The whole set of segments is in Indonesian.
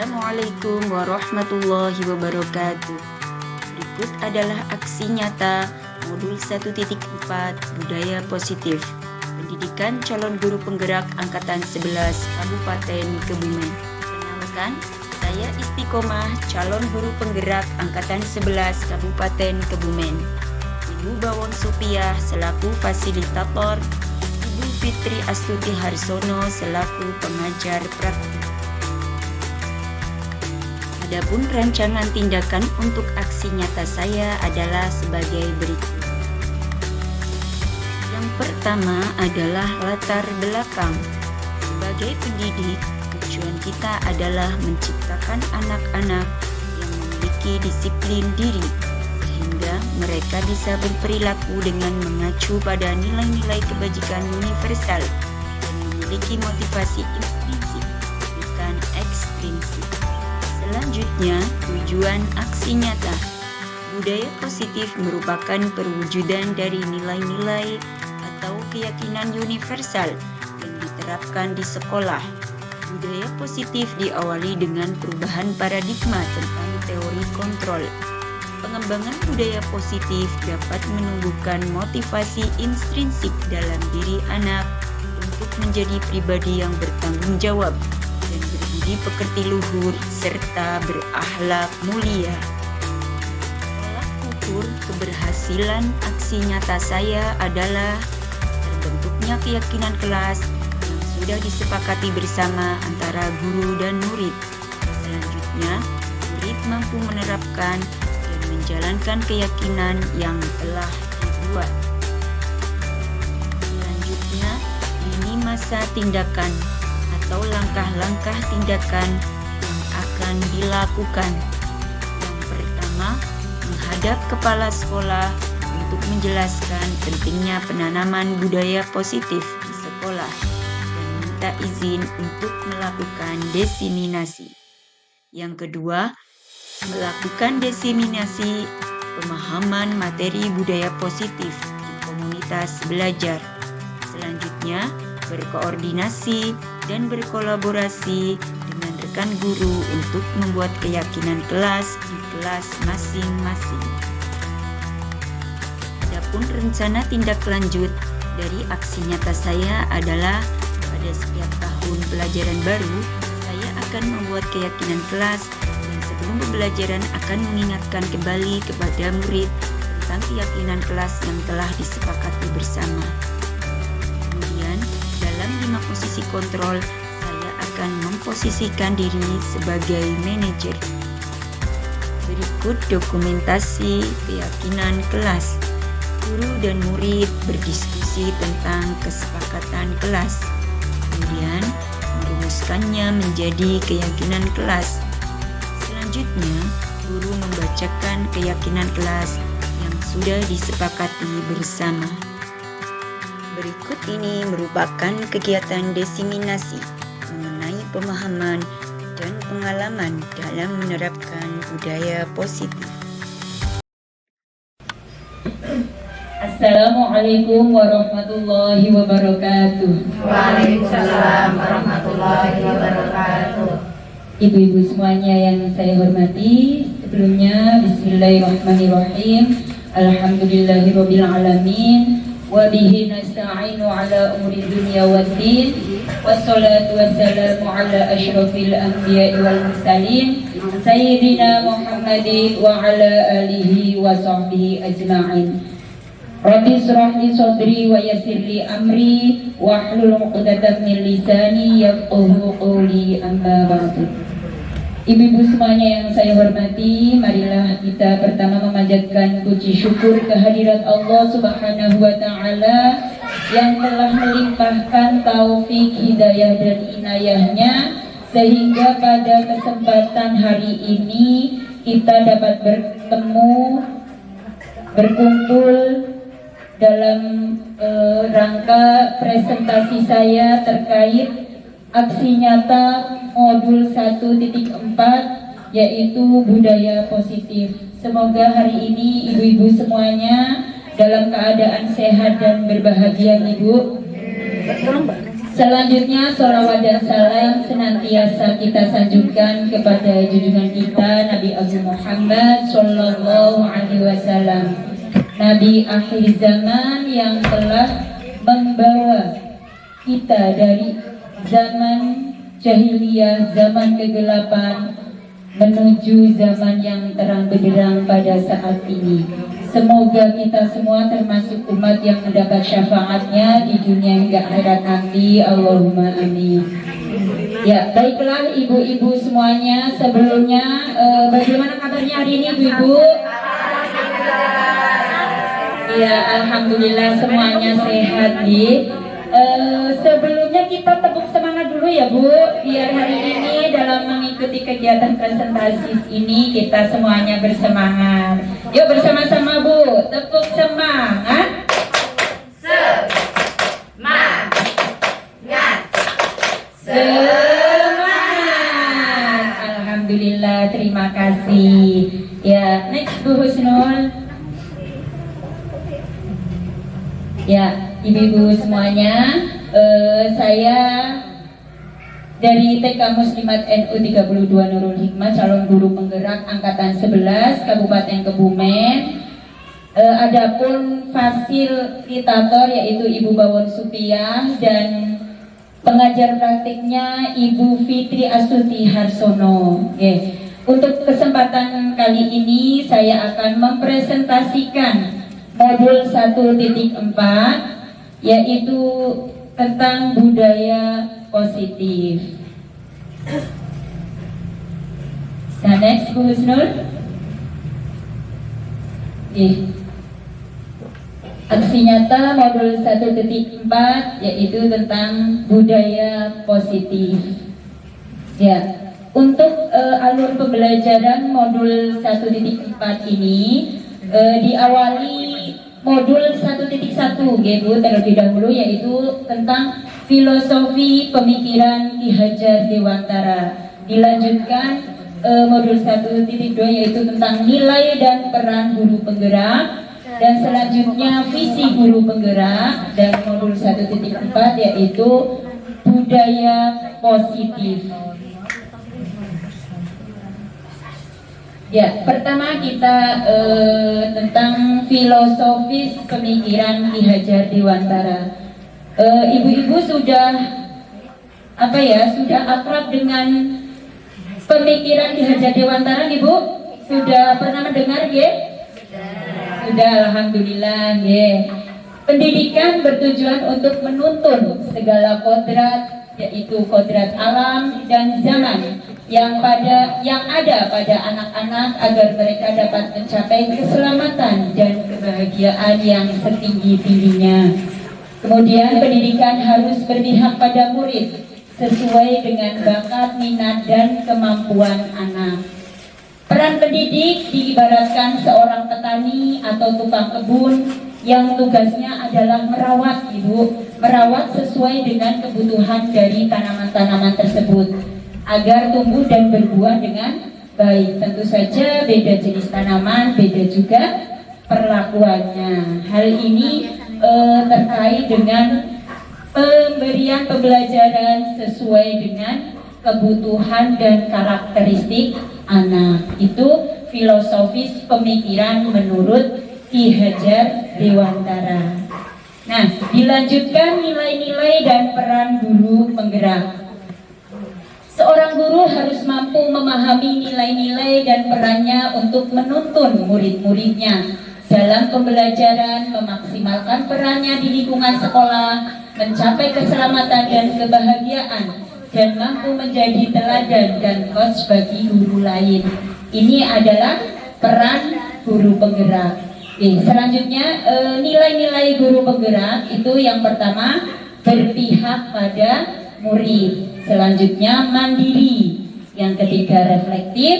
Assalamualaikum warahmatullahi wabarakatuh. Berikut adalah aksi nyata modul 1.4 Budaya Positif Pendidikan Calon Guru Penggerak Angkatan 11 Kabupaten Kebumen. Kenalkan, saya Istiqomah, calon guru penggerak Angkatan 11 Kabupaten Kebumen. Ibu Bawon Supiah selaku fasilitator, Ibu Fitri Astuti Harsono selaku pengajar praktik. Adapun rancangan tindakan untuk aksi nyata saya adalah sebagai berikut. Yang pertama adalah latar belakang. Sebagai pendidik, tujuan kita adalah menciptakan anak-anak yang memiliki disiplin diri, sehingga mereka bisa berperilaku dengan mengacu pada nilai-nilai kebajikan universal dan memiliki motivasi intrinsik, bukan ekstrinsik. Selanjutnya, tujuan aksi nyata. Budaya positif merupakan perwujudan dari nilai-nilai atau keyakinan universal yang diterapkan di sekolah. Budaya positif diawali dengan perubahan paradigma tentang teori kontrol. Pengembangan budaya positif dapat menumbuhkan motivasi intrinsik dalam diri anak untuk menjadi pribadi yang bertanggung jawab dan berbudi pekerti luhur serta berakhlak mulia. Tolak ukur keberhasilan aksi nyata saya adalah terbentuknya keyakinan kelas yang sudah disepakati bersama antara guru dan murid. Selanjutnya, murid mampu menerapkan dan menjalankan keyakinan yang telah dibuat. Selanjutnya, ini masa tindakan atau langkah-langkah tindakan yang akan dilakukan. Yang pertama, menghadap kepala sekolah untuk menjelaskan pentingnya penanaman budaya positif di sekolah dan minta izin untuk melakukan diseminasi. Yang kedua, melakukan diseminasi pemahaman materi budaya positif di komunitas belajar. Selanjutnya, berkoordinasi dan berkolaborasi dengan rekan guru untuk membuat keyakinan kelas di kelas masing-masing. Adapun rencana tindak lanjut dari aksi nyata saya adalah pada setiap tahun pelajaran baru, saya akan membuat keyakinan kelas dan sebelum pembelajaran akan mengingatkan kembali kepada murid tentang keyakinan kelas yang telah disepakati bersama. Kemudian, dalam 5 posisi kontrol, saya akan memposisikan diri sebagai manajer. Berikut dokumentasi keyakinan kelas. Guru dan murid berdiskusi tentang kesepakatan kelas, kemudian merumuskannya menjadi keyakinan kelas. Selanjutnya, guru membacakan keyakinan kelas yang sudah disepakati bersama. Berikut ini merupakan kegiatan diseminasi mengenai pemahaman dan pengalaman dalam menerapkan budaya positif. Assalamualaikum warahmatullahi wabarakatuh. Waalaikumsalam warahmatullahi wabarakatuh. Ibu-ibu semuanya yang saya hormati, sebelumnya bismillahirrahmanirrahim. Alhamdulillahirabbil alamin. Wa bihi nasta'inu ala umuri dunya waddin. Wassalatu wassalamu ala asyrafil anbiya'i wal mursalin sayyidina Muhammadin wa ala alihi wa sahbihi ajma'in. Rabbi shrah li sadri wa yassir li amri wahlul 'uqdatam min lisani yafqahu qawli, amma ba'du. Ibu-ibu semuanya yang saya hormati, marilah kita pertama memanjatkan puji syukur kehadirat Allah Subhanahu wa taala yang telah melimpahkan taufik, hidayah dan inayahnya sehingga pada kesempatan hari ini kita dapat bertemu, berkumpul dalam rangka presentasi saya terkait aksi nyata modul 1.4 yaitu budaya positif. Semoga hari ini ibu-ibu semuanya dalam keadaan sehat dan berbahagia, Ibu. Selanjutnya sholawat dan salam senantiasa kita sanjungkan kepada junjungan kita Nabi Agung Muhammad Sallallahu Alaihi Wasallam, Nabi akhir zaman yang telah membawa kita dari zaman jahiliyah, zaman kegelapan menuju zaman yang terang benderang pada saat ini. Semoga kita semua termasuk umat yang mendapat syafaatnya di dunia hingga akhirat nanti. Allahumma amin. Ya, baiklah ibu-ibu semuanya. Sebelumnya bagaimana kabarnya hari ini ibu-ibu? Ya, alhamdulillah semuanya sehat di. Sebelumnya kita tepuk semangat dulu ya Bu, biar hari ini dalam mengikuti kegiatan presentasi ini kita semuanya bersemangat. Yuk bersama-sama Bu, tepuk semangat. Semangat. Alhamdulillah, terima kasih. Ya, next Bu Husnul. Ya, ibu-ibu semuanya, saya dari TK Muslimat NU 32 Nurul Hikmah, calon guru penggerak angkatan 11 Kabupaten Kebumen. Adapun fasilitator yaitu Ibu Bawon Supiah dan pengajar praktiknya Ibu Fitri Astuti Harsono. Untuk kesempatan kali ini saya akan mempresentasikan modul 1.4 yaitu tentang budaya positif. Next Bu Husnul. Aksi nyata modul 1.4 yaitu tentang budaya positif. Ya, untuk alur pembelajaran modul 1.4 ini diawali modul 1.1 Bu terlebih dahulu, yaitu tentang filosofi pemikiran Ki Hajar Dewantara. Dilanjutkan modul 1.2 yaitu tentang nilai dan peran guru penggerak, dan selanjutnya visi guru penggerak, dan modul 1.4 yaitu budaya positif. Ya, pertama kita tentang filosofis pemikiran Ki Hajar Dewantara. Ibu-ibu sudah sudah akrab dengan pemikiran Ki Hajar Dewantara, Ibu? Sudah pernah mendengar, Ge? Sudah, alhamdulillah, Ge. Pendidikan bertujuan untuk menuntun segala kodrat, yaitu kodrat alam dan zaman yang ada pada anak-anak agar mereka dapat mencapai keselamatan dan kebahagiaan yang setinggi-tingginya. Kemudian pendidikan harus berpihak pada murid sesuai dengan bakat, minat, dan kemampuan anak. Peran pendidik diibaratkan seorang petani atau tukang kebun yang tugasnya adalah merawat, Ibu, merawat sesuai dengan kebutuhan dari tanaman-tanaman tersebut agar tumbuh dan berbuah dengan baik. Tentu saja beda jenis tanaman, beda juga perlakuannya. Hal ini terkait dengan pemberian pembelajaran sesuai dengan kebutuhan dan karakteristik anak. Itu filosofis pemikiran menurut Ki Hajar Dewantara. Nah, dilanjutkan nilai-nilai dan peran guru penggerak. Seorang guru harus mampu memahami nilai-nilai dan perannya untuk menuntun murid-muridnya dalam pembelajaran, memaksimalkan perannya di lingkungan sekolah, mencapai keselamatan dan kebahagiaan, dan mampu menjadi teladan dan coach bagi guru lain. Ini adalah peran guru penggerak. Selanjutnya nilai-nilai guru penggerak itu yang pertama berpihak pada murid. Selanjutnya mandiri, yang ketiga reflektif,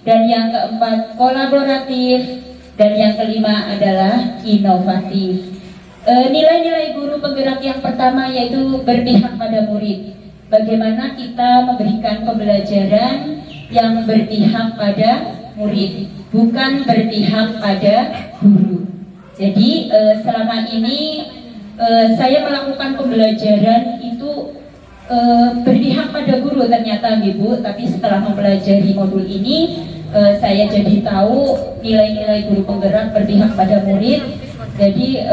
dan yang keempat kolaboratif, dan yang kelima adalah inovatif. Nilai-nilai guru penggerak yang pertama yaitu berpihak pada murid. Bagaimana kita memberikan pembelajaran yang berpihak pada murid, bukan berpihak pada guru. Jadi selama ini saya melakukan pembelajaran itu berpihak pada guru ternyata Ibu, tapi setelah mempelajari modul ini saya jadi tahu nilai-nilai guru penggerak berpihak pada murid. Jadi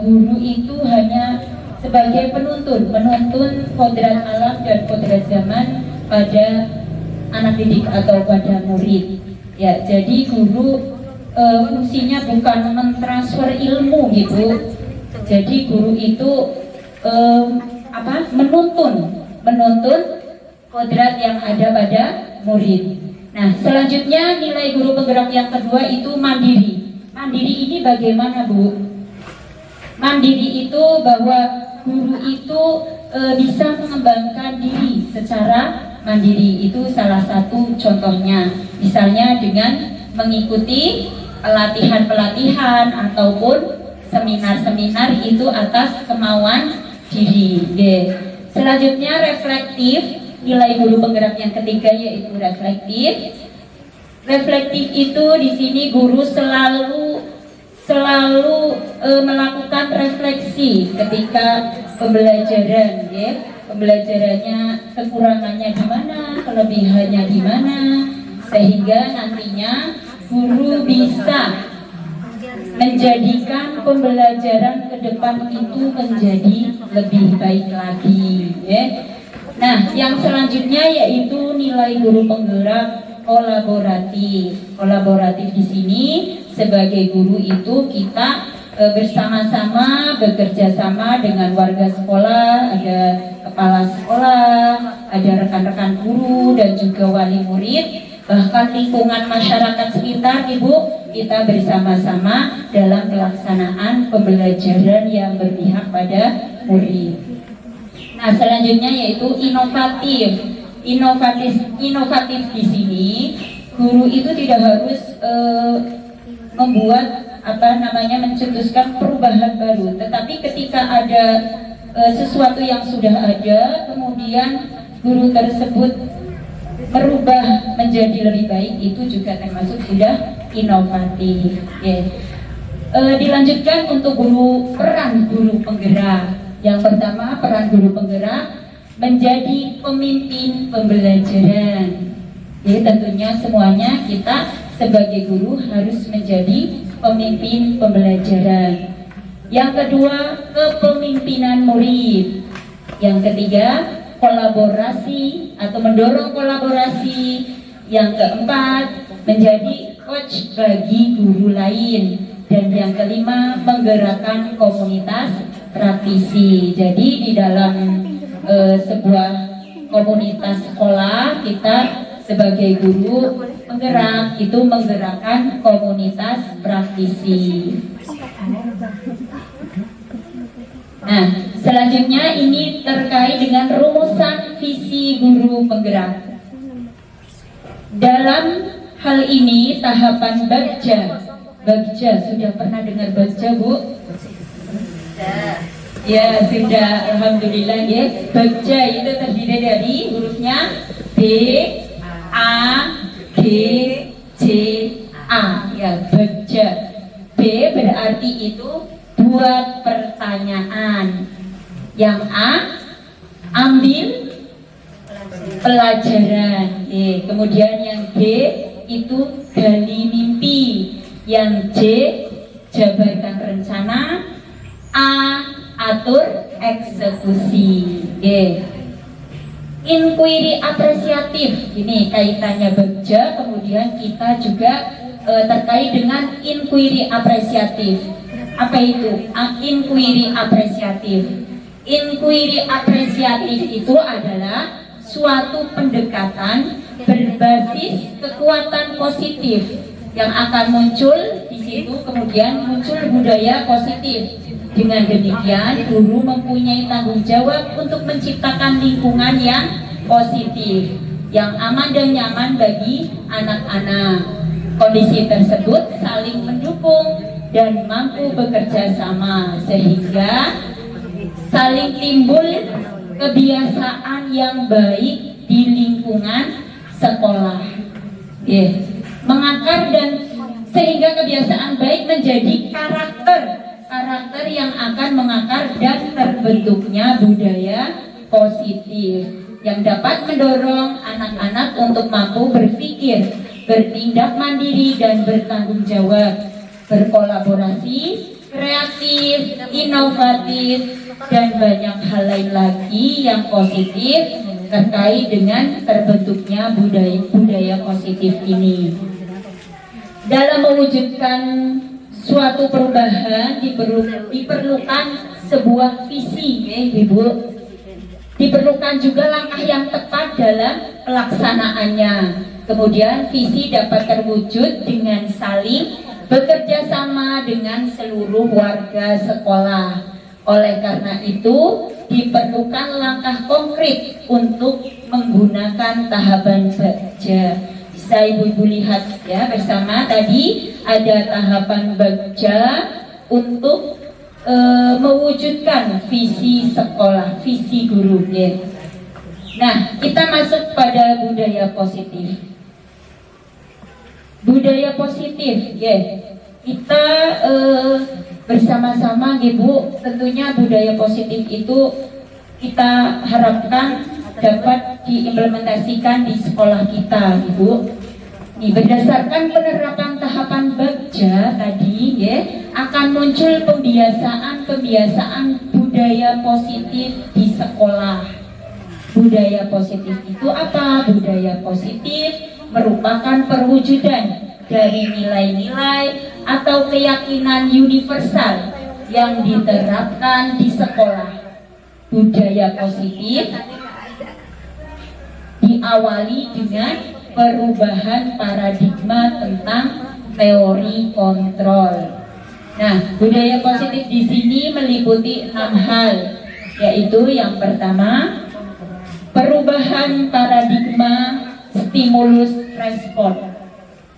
guru itu hanya sebagai penuntun kodrat alam dan kodrat zaman pada anak didik atau pada murid. Ya, jadi guru fungsinya bukan mentransfer ilmu gitu. Jadi guru itu menuntun kodrat yang ada pada murid. Nah, selanjutnya nilai guru penggerak yang kedua itu mandiri. Mandiri ini bagaimana, Bu? Mandiri itu bahwa guru itu bisa mengembangkan diri secara mandiri. Itu salah satu contohnya. Misalnya dengan mengikuti pelatihan-pelatihan ataupun seminar-seminar itu atas kemauan diri. Selanjutnya reflektif. Nilai guru penggerak yang ketiga yaitu reflektif. Reflektif itu di sini guru selalu melakukan refleksi ketika pembelajaran, ya. Pembelajarannya kekurangannya di mana, kelebihannya di mana, sehingga nantinya guru bisa menjadikan pembelajaran ke depan itu menjadi lebih baik lagi, ya. Nah, yang selanjutnya yaitu nilai guru penggerak kolaboratif. Kolaboratif di sini sebagai guru itu kita bersama-sama bekerja sama dengan warga sekolah, ada kepala sekolah, ada rekan-rekan guru dan juga wali murid, bahkan lingkungan masyarakat sekitar, Ibu, kita bersama-sama dalam pelaksanaan pembelajaran yang berpihak pada murid. Nah, selanjutnya yaitu inovatif. Inovatif di sini guru itu tidak harus membuat mencetuskan perubahan baru, tetapi ketika ada sesuatu yang sudah ada, kemudian guru tersebut merubah menjadi lebih baik, itu juga termasuk sudah inovatif. Dilanjutkan untuk peran guru penggerak. Yang pertama, peran guru penggerak menjadi pemimpin pembelajaran. Jadi tentunya semuanya kita sebagai guru harus menjadi pemimpin pembelajaran. Yang kedua, kepemimpinan murid. Yang ketiga, kolaborasi atau mendorong kolaborasi. Yang keempat, menjadi coach bagi guru lain. Dan yang kelima, menggerakkan komunitas praktisi. Jadi di dalam sebuah komunitas sekolah, kita sebagai guru penggerak itu menggerakkan komunitas praktisi. Nah, selanjutnya ini terkait dengan rumusan visi guru penggerak. Dalam hal ini tahapan Bagja sudah pernah dengar Bagja, Bu? Ya, sudah, alhamdulillah ya. Bagja itu terdiri dari hurufnya B, A, G, C, A. Ya, Bagja. B berarti itu buat pertanyaan. Yang A, ambil pelajaran. Kemudian yang G itu gali mimpi. Yang J, jabarkan rencana. A, atur eksekusi. Inquiry apresiatif, ini kaitannya Bagja. Kemudian kita juga terkait dengan inquiry apresiatif. Apa itu inquiry apresiatif? Inquiry apresiatif itu adalah suatu pendekatan berbasis kekuatan positif yang akan muncul di situ, kemudian muncul budaya positif. Dengan demikian, guru mempunyai tanggung jawab untuk menciptakan lingkungan yang positif, yang aman dan nyaman bagi anak-anak. Kondisi tersebut saling mendukung dan mampu bekerja sama, sehingga saling timbul kebiasaan yang baik di lingkungan sekolah. Mengakar dan sehingga kebiasaan baik menjadi karakter yang akan mengakar dan terbentuknya budaya positif yang dapat mendorong anak-anak untuk mampu berpikir, bertindak mandiri dan bertanggung jawab, berkolaborasi, kreatif, inovatif, dan banyak hal lain lagi yang positif terkait dengan terbentuknya budaya positif ini. Dalam mewujudkan suatu perubahan diperlukan sebuah visi, ya Ibu. Diperlukan juga langkah yang tepat dalam pelaksanaannya. Kemudian visi dapat terwujud dengan saling bekerja sama dengan seluruh warga sekolah. Oleh karena itu, diperlukan langkah konkret untuk menggunakan tahapan Bagja. Bisa Ibu-ibu lihat ya bersama, tadi ada tahapan Bagja untuk mewujudkan visi sekolah, visi guru ya. Nah, kita masuk pada budaya positif. Budaya positif ya. Kita bersama-sama Ibu, tentunya budaya positif itu kita harapkan dapat diimplementasikan di sekolah kita Ibu. Nih, berdasarkan penerapan tahapan Bagja tadi ya, akan muncul pembiasaan budaya positif di sekolah. Budaya positif itu apa? Budaya positif merupakan perwujudan dari nilai-nilai atau keyakinan universal yang diterapkan di sekolah. Budaya positif diawali dengan perubahan paradigma tentang teori kontrol. Nah, budaya positif di sini meliputi 6 hal, yaitu yang pertama, perubahan paradigma stimulus respon.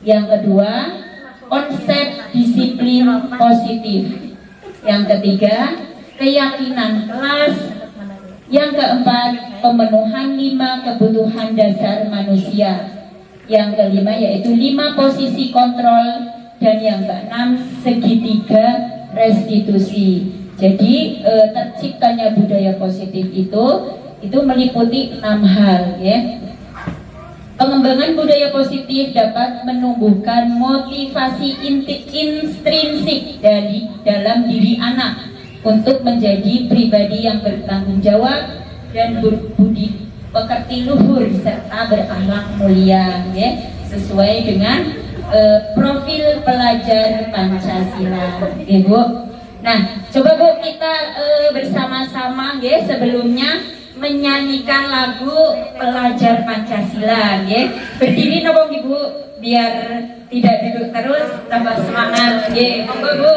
Yang kedua, konsep disiplin positif. Yang ketiga, keyakinan kelas. Yang keempat, pemenuhan 5 kebutuhan dasar manusia. Yang kelima yaitu 5 posisi kontrol, dan yang keenam segitiga restitusi. Jadi terciptanya budaya positif itu meliputi 6 hal ya. Pengembangan budaya positif dapat menumbuhkan motivasi intrinsik dalam diri anak untuk menjadi pribadi yang bertanggung jawab dan berbudi pekerti luhur serta berakhlak mulia ya, sesuai dengan profil pelajar Pancasila ya Bu. Nah, coba Bu kita bersama-sama ya sebelumnya menyanyikan lagu pelajar Pancasila ya. Berdiri nopo Ibu biar tidak duduk terus, tambah semangat ya. Monggo Bu.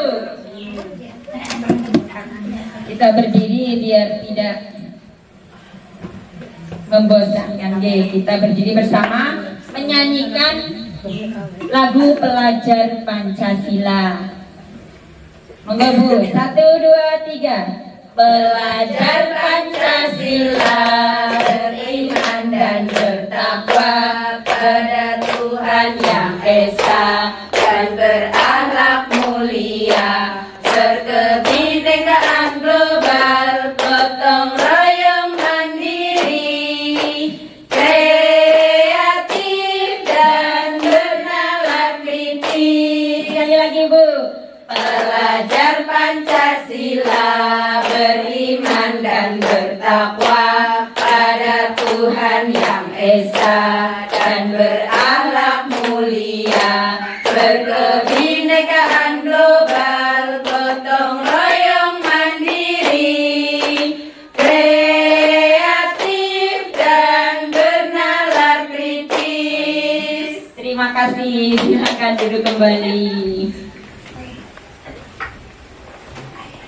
Kita berdiri biar tidak membosankan ya. Kita berdiri bersama menyanyikan lagu pelajar Pancasila. Monggo Bu. 1, 2, 3. Pelajar Pancasila beriman dan bertakwa pada Tuhan Yang Esa dan berakhlak mulia, berkebinekaan global, gotong royong mandiri, kreatif dan bernalar kritis. Sekali lagi Bu. Pelajar Pancasila beriman dan bertakwa pada Tuhan Yang Esa dan berakhlak mulia, berkebinekaan global, gotong royong mandiri, kreatif dan bernalar kritis. Terima kasih, silakan duduk kembali.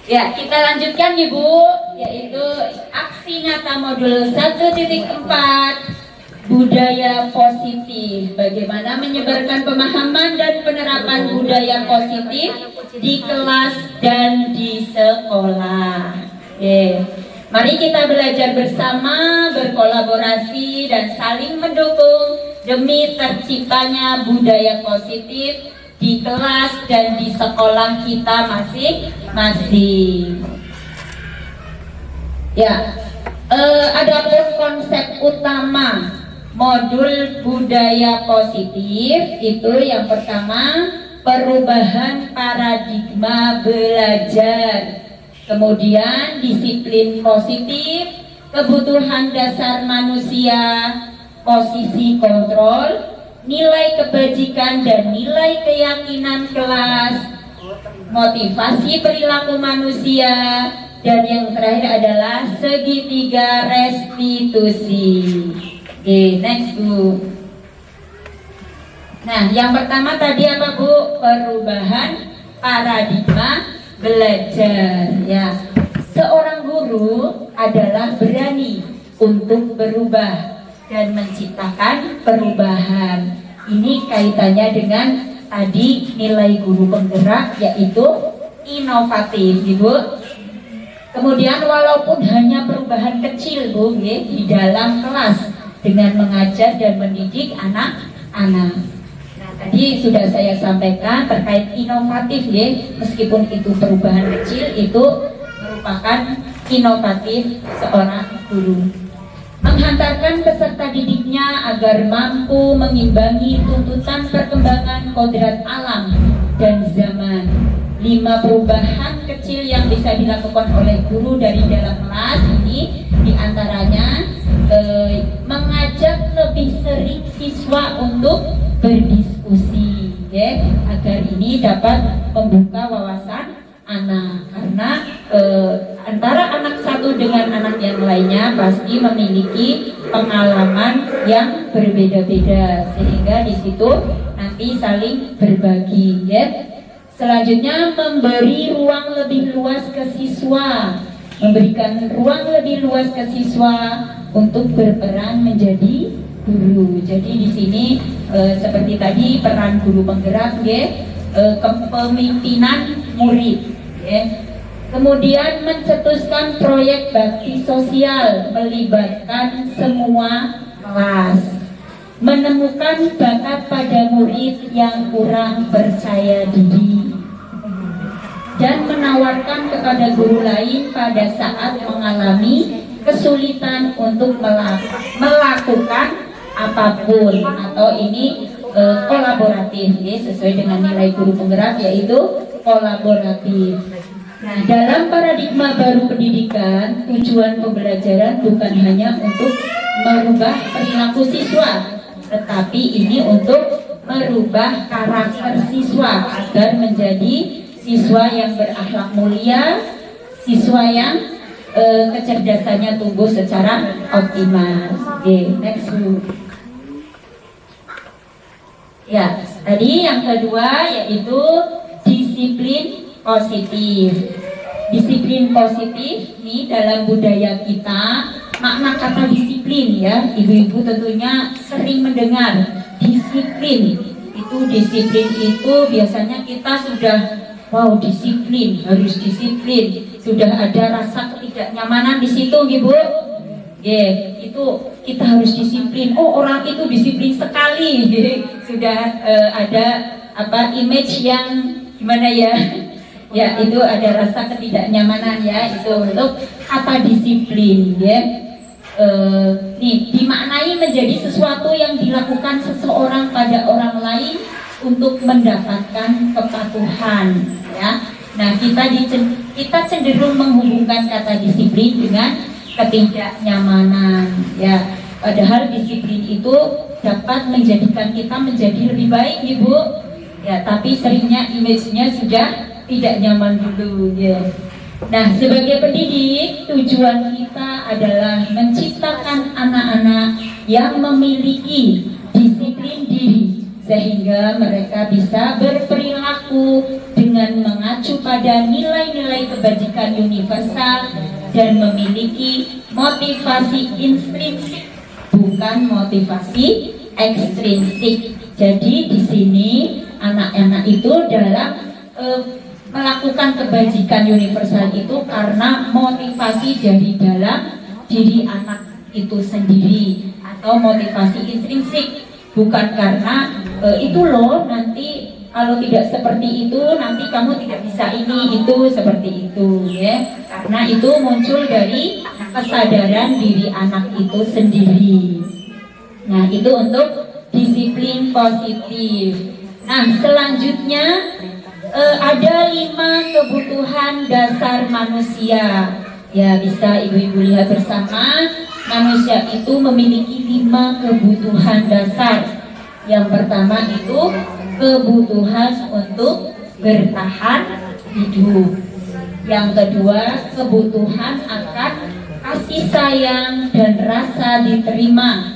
Ya, kita lanjutkan Ibu, yaitu aksi nyata modul 1.4 budaya positif. Bagaimana menyebarkan pemahaman dan penerapan budaya positif di kelas dan di sekolah. Mari kita belajar bersama, berkolaborasi dan saling mendukung demi terciptanya budaya positif di kelas dan di sekolah kita masing-masing. Ya, Adapun konsep utama modul budaya positif itu yang pertama perubahan paradigma belajar, kemudian disiplin positif, kebutuhan dasar manusia, posisi kontrol, nilai kebajikan dan nilai keyakinan kelas, motivasi perilaku manusia, dan yang terakhir adalah segitiga restitusi. Oke, next Bu. Nah, yang pertama tadi apa Bu? Perubahan paradigma belajar. Ya, seorang guru adalah berani untuk berubah dan menciptakan perubahan. Ini kaitannya dengan tadi nilai guru penggerak, yaitu inovatif, Ibu. Kemudian walaupun hanya perubahan kecil Bu, ya, di dalam kelas dengan mengajar dan mendidik anak-anak. Nah, tadi sudah saya sampaikan terkait inovatif, ya, meskipun itu perubahan kecil, itu merupakan inovatif seorang guru. Menghantarkan peserta didiknya agar mampu mengimbangi tuntutan perkembangan kodrat alam dan zaman. 5 perubahan kecil yang bisa dilakukan oleh guru dari dalam kelas ini diantaranya mengajak lebih sering siswa untuk berdiskusi, ya, agar ini dapat membuka wawasan anak, karena antara anak satu dengan anak yang lainnya pasti memiliki pengalaman yang berbeda-beda, sehingga di situ nanti saling berbagi, ya. Selanjutnya memberi ruang lebih luas ke siswa, memberikan ruang lebih luas ke siswa untuk berperan menjadi guru. Jadi di sini seperti tadi peran guru penggerak, ya, kepemimpinan murid, ya. Kemudian mencetuskan proyek bakti sosial melibatkan semua kelas, menemukan bakat pada murid yang kurang percaya diri, dan menawarkan kepada guru lain pada saat mengalami kesulitan untuk melakukan apapun, atau ini kolaboratif, ya, sesuai dengan nilai guru penggerak, yaitu kolaboratif. Nah, dalam paradigma baru pendidikan, tujuan pembelajaran bukan hanya untuk merubah perilaku siswa, tetapi ini untuk merubah karakter siswa agar menjadi siswa yang berakhlak mulia, siswa yang kecerdasannya tumbuh secara optimal. Oke, next. Ya, tadi yang kedua yaitu disiplin positif. Disiplin positif nih dalam budaya kita, makna kata disiplin, ya, ibu-ibu tentunya sering mendengar disiplin. Disiplin itu biasanya kita sudah wow, disiplin, harus disiplin. Sudah ada rasa ketidaknyamanan di situ, Ibu. Yeah, itu kita harus disiplin. Oh, orang itu disiplin sekali. Sudah ada image yang gimana ya? Ya, itu ada rasa ketidaknyamanan, ya, itu untuk kata disiplin, ya. Nih dimaknai menjadi sesuatu yang dilakukan seseorang pada orang lain untuk mendapatkan kepatuhan, ya. Nah, kita cenderung menghubungkan kata disiplin dengan ketidaknyamanan, ya. Padahal disiplin itu dapat menjadikan kita menjadi lebih baik, Ibu. Ya, tapi seringnya image-nya sudah tidak nyaman dulu, ya. Nah, sebagai pendidik, tujuan kita adalah menciptakan anak-anak yang memiliki disiplin diri, sehingga mereka bisa berperilaku dengan mengacu pada nilai-nilai kebajikan universal dan memiliki motivasi intrinsik, bukan motivasi ekstrinsik. Jadi di sini anak-anak itu dalam melakukan kebajikan universal itu karena motivasi dari dalam diri anak itu sendiri, atau motivasi intrinsik, bukan karena itu loh nanti kalau tidak seperti itu nanti kamu tidak bisa ini itu seperti itu, ya. Karena itu muncul dari kesadaran diri anak itu sendiri. Nah, itu untuk disiplin positif. Nah, selanjutnya ada 5 kebutuhan dasar manusia. Ya, bisa ibu-ibu lihat bersama. Manusia itu memiliki 5 kebutuhan dasar. Yang pertama itu kebutuhan untuk bertahan hidup. Yang kedua, kebutuhan akan kasih sayang dan rasa diterima.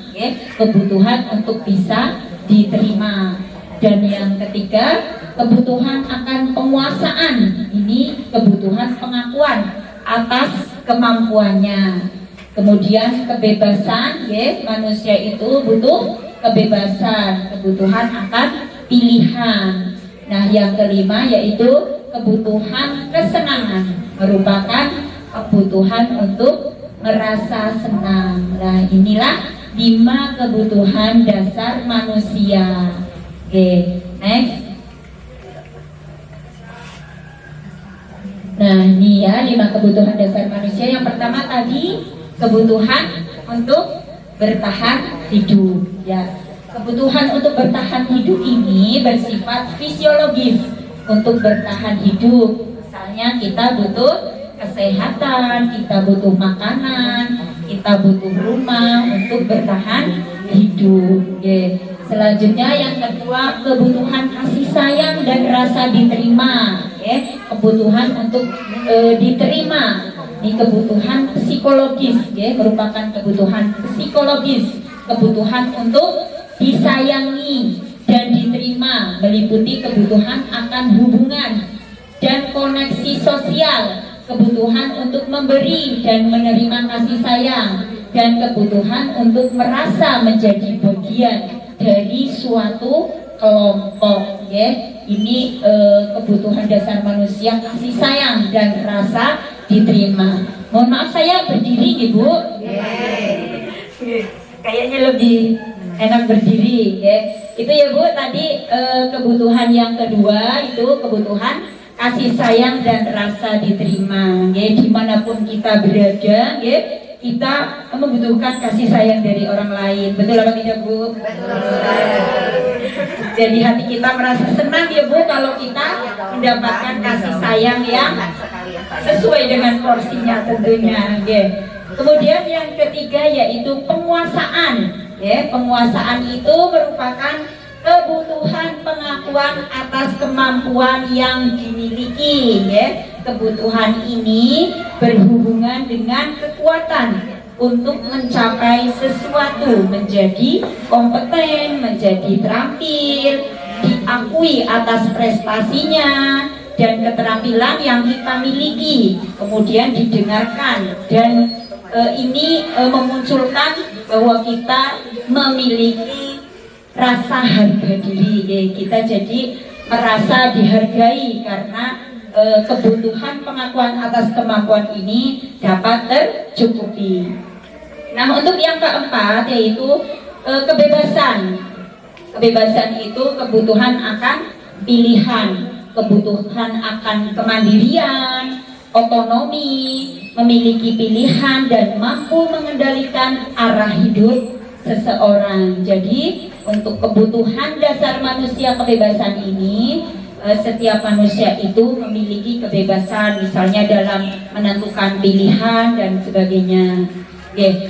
Kebutuhan untuk bisa diterima. Dan yang ketiga, kebutuhan akan penguasaan. Ini kebutuhan pengakuan atas kemampuannya. Kemudian kebebasan, manusia itu butuh kebebasan, kebutuhan akan pilihan. Nah, yang kelima yaitu kebutuhan kesenangan, merupakan kebutuhan untuk merasa senang. Nah, inilah 5 kebutuhan dasar manusia. Oke, next. Nah, ini ya 5 kebutuhan dasar manusia. Yang pertama tadi kebutuhan untuk bertahan hidup. Ya, kebutuhan untuk bertahan hidup ini bersifat fisiologis. Untuk bertahan hidup, misalnya kita butuh kesehatan, kita butuh makanan, kita butuh rumah untuk bertahan hidup. Oke. Selanjutnya yang kedua, kebutuhan kasih sayang dan rasa diterima. Kebutuhan untuk diterima. Ini kebutuhan psikologis, merupakan kebutuhan psikologis. Kebutuhan untuk disayangi dan diterima, meliputi kebutuhan akan hubungan dan koneksi sosial, kebutuhan untuk memberi dan menerima kasih sayang, dan kebutuhan untuk merasa menjadi bagian dari suatu kelompok. Ini kebutuhan dasar manusia, kasih sayang dan rasa diterima. Mohon maaf saya berdiri, Ibu. Kayaknya lebih enak berdiri, Itu ya Bu, tadi kebutuhan yang kedua itu kebutuhan kasih sayang dan rasa diterima. Dimanapun kita berada, kita membutuhkan kasih sayang dari orang lain. Betul apa tidak Bu? Betul. Jadi hati kita merasa senang ya Bu kalau kita mendapatkan kasih sayang yang sesuai dengan porsinya tentunya. Kemudian yang ketiga yaitu penguasaan. Penguasaan itu merupakan kebutuhan pengakuan atas kemampuan yang dimiliki. Kebutuhan ini berhubungan dengan kekuatan untuk mencapai sesuatu, menjadi kompeten, menjadi terampil, diakui atas prestasinya dan keterampilan yang kita miliki, kemudian didengarkan, dan ini memunculkan bahwa kita memiliki rasa harga diri. Kita jadi merasa dihargai karena kebutuhan pengakuan atas kemampuan ini dapat tercukupi. Nah, untuk yang keempat yaitu kebebasan. Kebebasan itu kebutuhan akan pilihan, kebutuhan akan kemandirian, otonomi, memiliki pilihan dan mampu mengendalikan arah hidup seseorang. Jadi, untuk kebutuhan dasar manusia kebebasan ini, setiap manusia itu memiliki kebebasan, misalnya dalam menentukan pilihan dan sebagainya.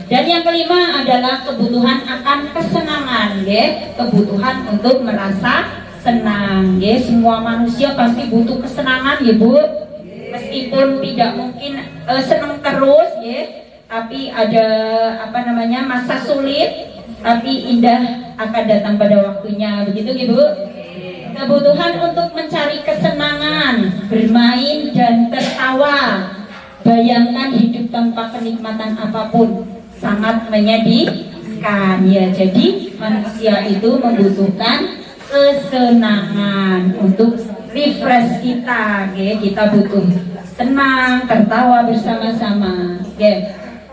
Dan yang kelima adalah kebutuhan akan kesenangan, kebutuhan untuk merasa senang. Semua manusia pasti butuh kesenangan ya Bu. Meskipun tidak mungkin senang terus, tapi ada masa sulit, tapi indah akan datang pada waktunya, begitu Bu. Kebutuhan untuk mencari kesenangan, bermain dan tertawa. Bayangkan hidup tanpa kenikmatan apapun, sangat menyedihkan ya. Jadi manusia itu membutuhkan kesenangan untuk refresh kita, kita butuh senang, tertawa bersama-sama.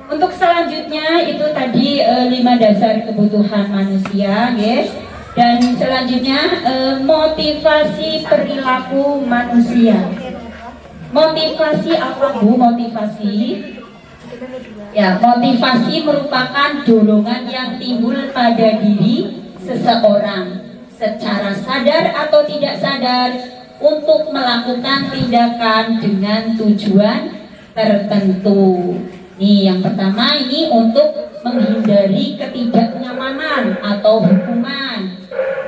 Untuk selanjutnya itu tadi 5 dasar kebutuhan manusia, dan selanjutnya motivasi perilaku manusia. Motivasi apa Bu? Motivasi Ya, motivasi merupakan dorongan yang timbul pada diri seseorang secara sadar atau tidak sadar untuk melakukan tindakan dengan tujuan tertentu. Nih, yang pertama ini untuk menghindari ketidaknyamanan atau hukuman.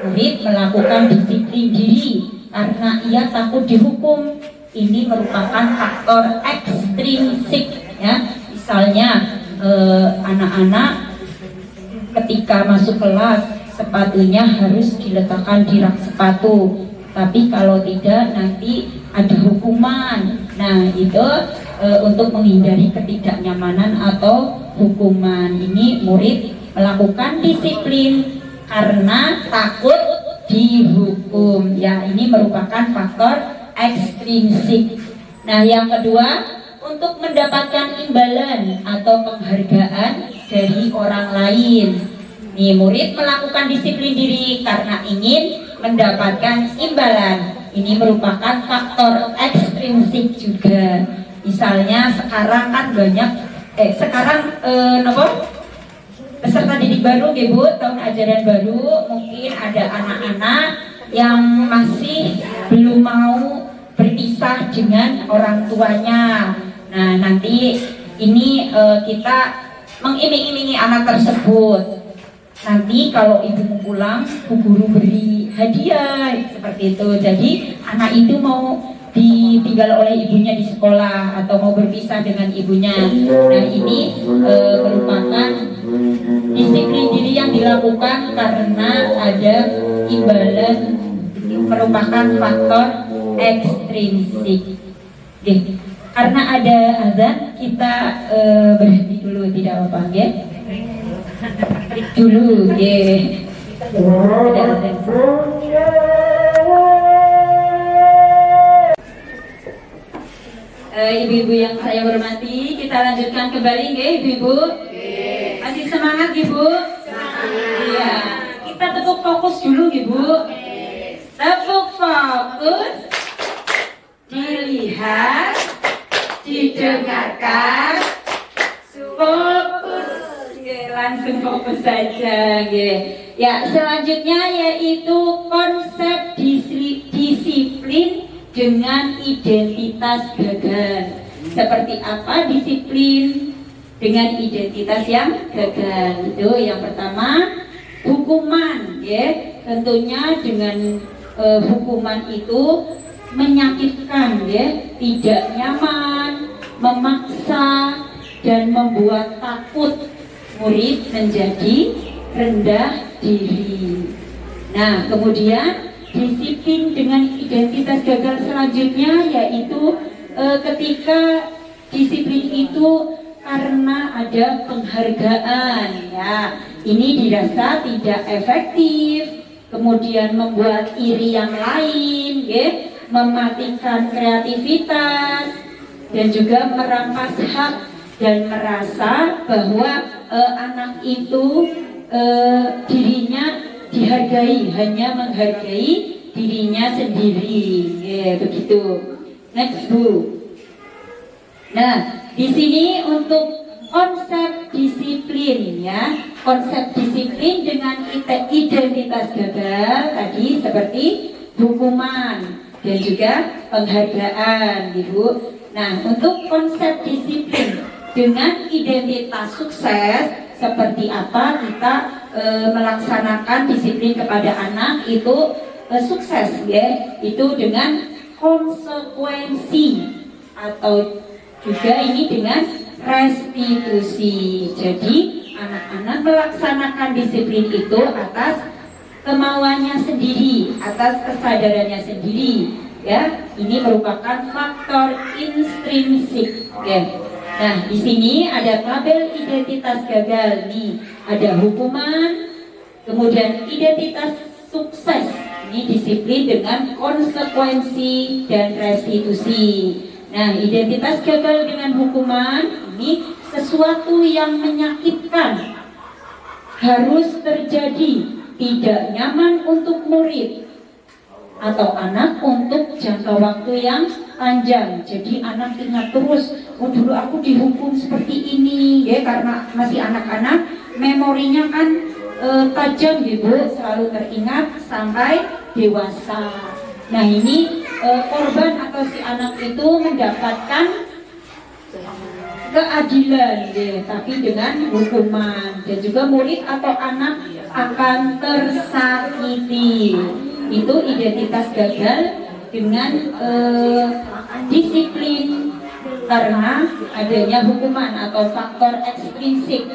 Murid melakukan disiplin diri karena ia takut dihukum. Ini merupakan faktor ekstrinsik, ya. Misalnya anak-anak ketika masuk kelas sepatunya harus diletakkan di rak sepatu, tapi kalau tidak nanti ada hukuman. Nah, itu untuk menghindari ketidaknyamanan atau hukuman. Ini murid melakukan disiplin karena takut dihukum. Ya, ini merupakan faktor ekstrinsik. Nah, yang kedua, untuk mendapatkan imbalan atau penghargaan dari orang lain. Nih, murid melakukan disiplin diri karena ingin mendapatkan imbalan. Ini merupakan faktor ekstrinsik juga. Misalnya sekarang kan banyak peserta didik baru, Bu, tahun ajaran baru, mungkin ada anak-anak yang masih belum mau berpisah dengan orang tuanya. Nah, nanti ini kita mengiming-imingi anak tersebut. Nanti kalau ibu pulang, bu guru beri hadiah seperti itu. Jadi anak itu mau ditinggal oleh ibunya di sekolah atau mau berpisah dengan ibunya. Nah, ini merupakan disiplin diri yang dilakukan karena ada imbalan, merupakan faktor ekstrinsik. Karena ada azan, kita berhenti dulu, tidak apa-apa, ya? Break dulu, ya. Ada azan. Ibu-ibu yang saya hormati, kita lanjutkan kembali, ya, ibu-ibu. Masih semangat, ibu? Iya. Kita tepuk fokus dulu, ibu. Tepuk fokus, dilihat, didengarkan, fokus. Langsung fokus saja. Ya, selanjutnya yaitu konsep disiplin dengan identitas gagal. Seperti apa disiplin dengan identitas yang gagal? Itu yang pertama, hukuman, ya. Tentunya dengan hukuman itu menyakitkan, ya, tidak nyaman, memaksa, dan membuat takut murid menjadi rendah diri. Nah, kemudian disiplin dengan identitas gagal selanjutnya yaitu ketika disiplin itu karena ada penghargaan, ya. Ini dirasa tidak efektif, kemudian membuat iri yang lain, ya, mematikan kreativitas, dan juga merampas hak dan merasa bahwa anak itu dirinya dihargai, hanya menghargai dirinya sendiri, ya, begitu. Next, Bu. Nah, di sini untuk konsep disiplin, ya, konsep disiplin dengan identitas gagal tadi seperti hukuman dan juga penghargaan, Ibu. Nah, untuk konsep disiplin dengan identitas sukses, seperti apa kita melaksanakan disiplin kepada anak itu sukses, ya, itu dengan konsekuensi atau juga ini dengan restitusi. Jadi anak-anak melaksanakan disiplin itu atas kemauannya sendiri, atas kesadarannya sendiri, ya. Ini merupakan faktor intrinsik, ya. Nah, di sini ada tabel identitas gagal nih, ada hukuman, kemudian identitas sukses. Ini disiplin dengan konsekuensi dan restitusi. Nah, identitas gagal dengan hukuman ini sesuatu yang menyakitkan, harus terjadi, tidak nyaman untuk murid atau anak untuk jangka waktu yang panjang. Jadi anak ingat terus, oh dulu aku dihukum seperti ini, ya karena masih anak-anak, memorinya kan tajam gitu, selalu teringat sampai dewasa. Nah ini korban atau si anak itu mendapatkan keadilan, ya, tapi dengan hukuman, dan juga murid atau anak akan tersakiti. Itu identitas gagal dengan disiplin karena adanya hukuman atau faktor ekstrinsik.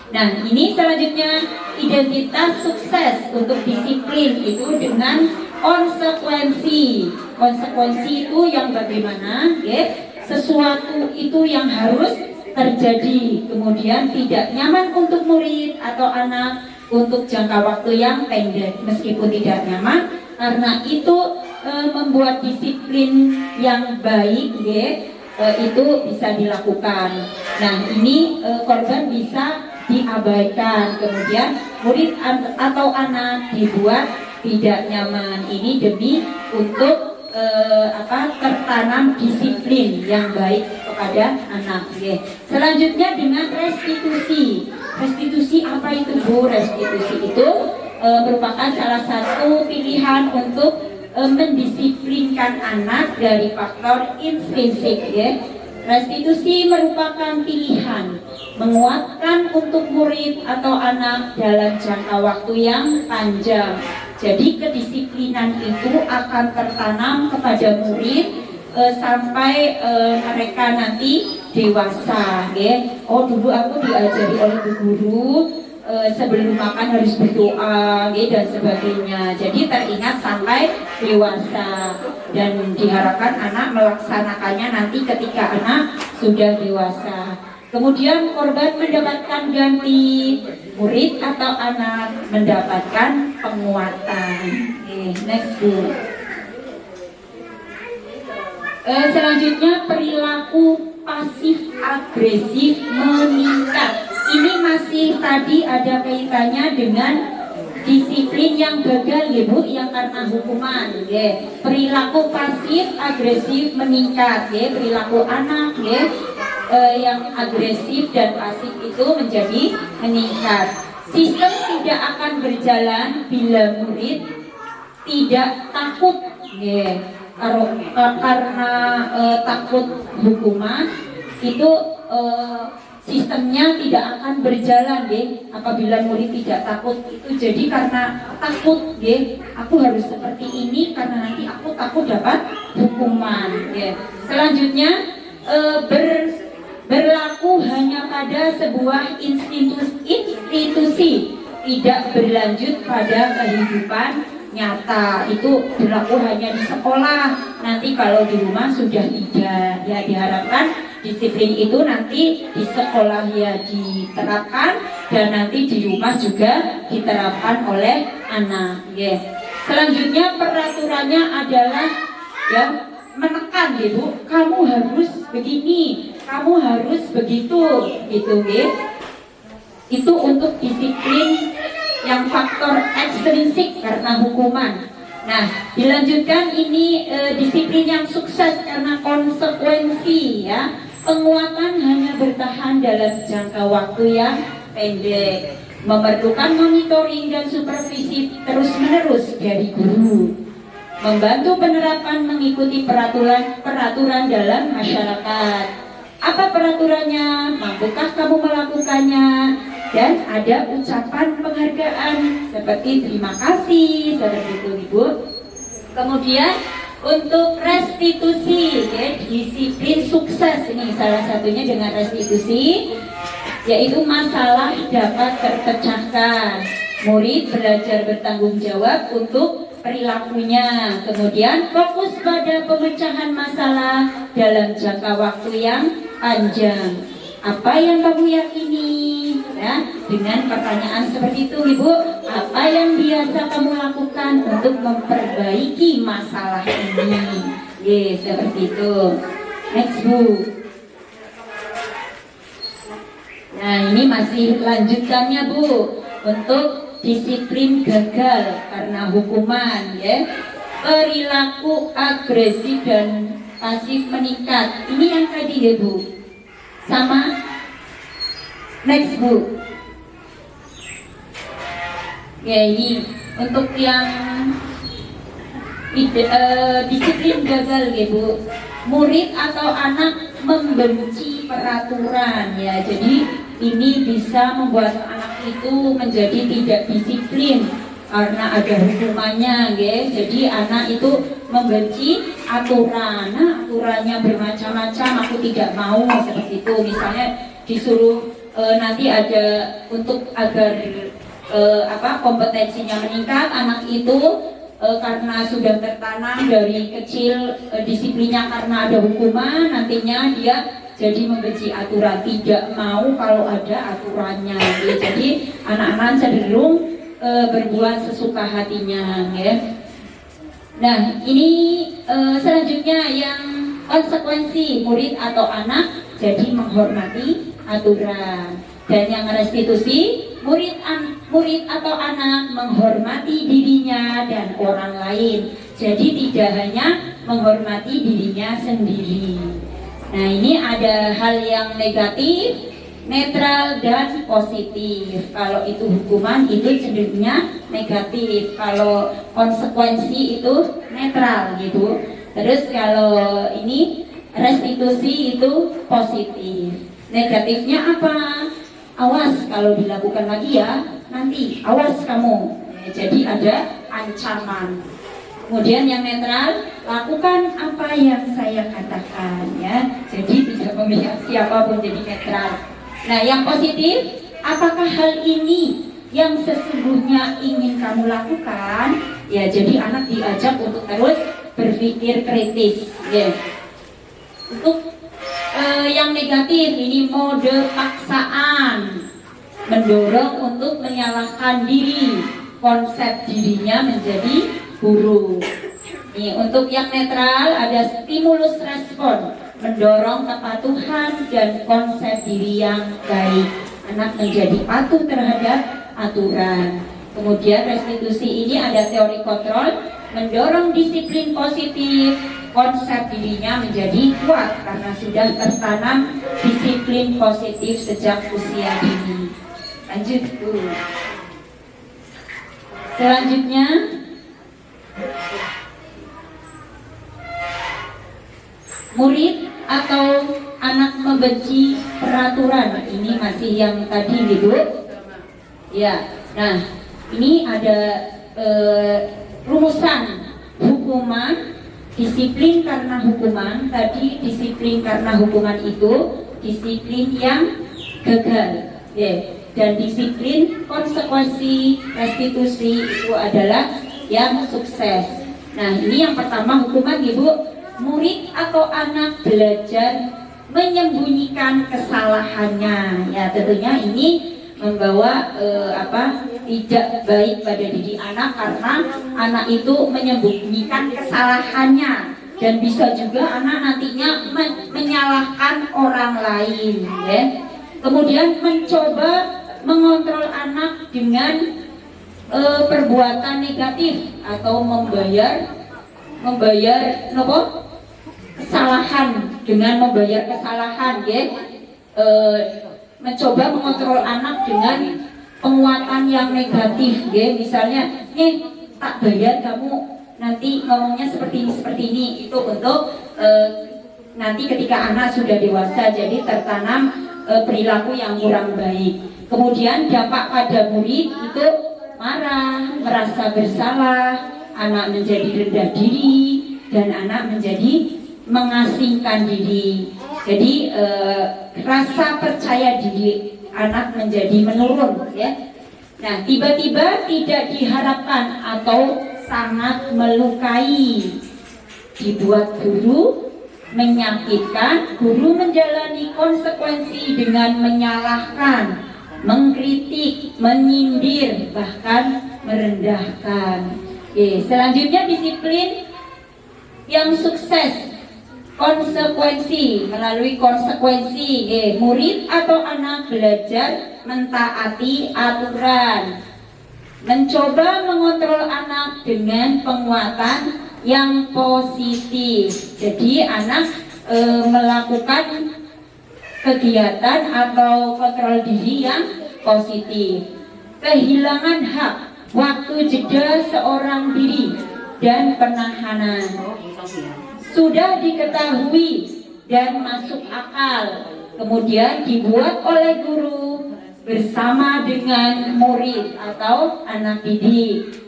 Nah ini selanjutnya identitas sukses untuk disiplin itu dengan konsekuensi. Konsekuensi itu yang bagaimana, ya, sesuatu itu yang harus terjadi, kemudian tidak nyaman untuk murid atau anak untuk jangka waktu yang pendek meskipun tidak nyaman, karena itu membuat disiplin yang baik, ya, itu bisa dilakukan. Nah ini korban bisa diabaikan, kemudian murid atau anak dibuat tidak nyaman. Ini demi untuk tertanam disiplin yang baik kepada anak. Ya. Selanjutnya dengan restitusi. Restitusi apa itu Bu? Restitusi itu merupakan salah satu pilihan untuk mendisiplinkan anak dari faktor intrinsik. Ya. Restitusi merupakan pilihan menguatkan untuk murid atau anak dalam jangka waktu yang panjang. Jadi kedisiplinan itu akan tertanam kepada murid sampai mereka nanti dewasa. Ya. Oh dulu aku diajari oleh bu guru sebelum makan harus berdoa, ya, dan sebagainya. Jadi teringat sampai dewasa, dan diharapkan anak melaksanakannya nanti ketika anak sudah dewasa. Kemudian korban mendapatkan ganti, murid atau anak mendapatkan penguatan. Next Bu. Selanjutnya perilaku pasif agresif meningkat. Ini masih tadi ada kaitannya dengan disiplin yang gagal, ya Bu, yang karena hukuman. Ya. Perilaku pasif agresif meningkat, ya. Perilaku anak, ya, yang agresif dan pasif itu menjadi meningkat. Sistem tidak akan berjalan bila murid tidak takut, ya. Karena takut hukuman itu sistemnya tidak akan berjalan, ya. Apabila murid tidak takut itu jadi karena takut, ya. Aku harus seperti ini karena nanti aku takut dapat hukuman, ya. Selanjutnya berlaku hanya pada sebuah institusi, tidak berlanjut pada kehidupan nyata. Itu berlaku hanya di sekolah, nanti kalau di rumah sudah tidak. Ya diharapkan disiplin itu nanti di sekolah ya diterapkan, dan nanti di rumah juga diterapkan oleh anak. Ya. Selanjutnya peraturannya adalah ya menekan, ya Bu, kamu harus begini, kamu harus begitu, gitu, ya. Itu untuk disiplin yang faktor ekstrinsik karena hukuman. Nah, dilanjutkan ini disiplin yang sukses karena konsekuensi, ya. Penguatan hanya bertahan dalam jangka waktu yang pendek, memerlukan monitoring dan supervisi terus-menerus dari guru, membantu penerapan mengikuti peraturan dalam masyarakat. Apa peraturannya? Mampukah kamu melakukannya? Dan ada ucapan penghargaan seperti terima kasih, seperti itu, Ibu. Kemudian untuk restitusi, ya, disiplin sukses ini salah satunya dengan restitusi, yaitu masalah dapat terpecahkan. Murid belajar bertanggung jawab untuk perilakunya, kemudian fokus pada pemecahan masalah dalam jangka waktu yang panjang. Apa yang kamu yakini? Ya, dengan pertanyaan seperti itu, Ibu, apa yang biasa kamu lakukan untuk memperbaiki masalah ini? Yes, seperti itu. Next, Bu. Nah, ini masih lanjutannya, Bu, untuk disiplin gagal karena hukuman, ya. Perilaku agresif dan pasif meningkat. Ini yang tadi ya Bu. Sama. Next Bu. Ya ini untuk yang disiplin gagal ya Bu. Murid atau anak membenci peraturan ya. Jadi ini bisa membuat anak itu menjadi tidak disiplin karena ada hukumannya ya. Jadi anak itu membenci aturan. Nah, aturannya bermacam-macam, aku tidak mau seperti itu. Misalnya disuruh nanti ada untuk agar kompetensinya meningkat, anak itu karena sudah tertanam dari kecil disiplinnya karena ada hukuman, nantinya dia jadi membenci aturan, tidak mau kalau ada aturannya ya. Jadi anak-anak cenderung berbuat sesuka hatinya ya. Nah ini selanjutnya yang konsekuensi murid atau anak jadi menghormati aturan. Dan yang restitusi murid atau anak menghormati dirinya dan orang lain. Jadi tidak hanya menghormati dirinya sendiri. Nah ini ada hal yang negatif, netral dan positif. Kalau itu hukuman itu cenderungnya negatif. Kalau konsekuensi itu netral gitu. Terus kalau ini restitusi itu positif. Negatifnya apa? Awas kalau dilakukan lagi ya, nanti awas kamu. Jadi ada ancaman. Kemudian yang netral, lakukan apa yang saya katakan ya. Jadi tidak memihak siapapun, jadi netral. Nah yang positif, apakah hal ini yang sesungguhnya ingin kamu lakukan? Ya jadi anak diajak untuk terus berpikir kritis ya. Untuk yang negatif ini mode paksaan, mendorong untuk menyalahkan diri, konsep dirinya menjadi guru. Nih, untuk yang netral ada stimulus respon, mendorong kepatuhan dan konsep diri yang baik. Anak menjadi patuh terhadap aturan. Kemudian restitusi ini ada teori kontrol, mendorong disiplin positif, konsep dirinya menjadi kuat karena sudah tertanam disiplin positif sejak usia dini. Lanjut Bu. Selanjutnya murid atau anak membenci peraturan. Ini masih yang tadi gitu. Ya. Nah, ini ada rumusan hukuman. Disiplin karena hukuman, tadi disiplin karena hukuman itu disiplin yang gagal ya. Dan disiplin konsekuensi restitusi itu adalah yang sukses. Nah ini yang pertama hukuman Ibu, murid atau anak belajar menyembunyikan kesalahannya ya. Tentunya ini membawa tidak baik pada diri anak karena anak itu menyembunyikan kesalahannya dan bisa juga anak nantinya menyalahkan orang lain ya. Kemudian mencoba mengontrol anak dengan perbuatan negatif atau membayar kesalahan dengan membayar kesalahan ya. Mencoba mengontrol anak dengan penguatan yang negatif ya. Misalnya nih tak bayar kamu nanti ngomongnya seperti ini itu untuk nanti ketika anak sudah dewasa jadi tertanam perilaku yang kurang baik. Kemudian dampak pada murid itu marah, merasa bersalah, anak menjadi rendah diri dan anak menjadi mengasingkan diri. Jadi rasa percaya diri anak menjadi menurun ya. Nah tiba-tiba tidak diharapkan atau sangat melukai, dibuat guru menyakitkan, guru menjalani konsekuensi dengan menyalahkan, mengkritik, menyindir, bahkan merendahkan. Oke, selanjutnya disiplin yang sukses. Konsekuensi, melalui konsekuensi murid atau anak belajar mentaati aturan, mencoba mengontrol anak dengan penguatan yang positif. Jadi anak melakukan kegiatan atau kontrol diri yang positif. Kehilangan hak, waktu jeda seorang diri, dan penahanan. Sudah diketahui dan masuk akal, kemudian dibuat oleh guru bersama dengan murid atau anak didik.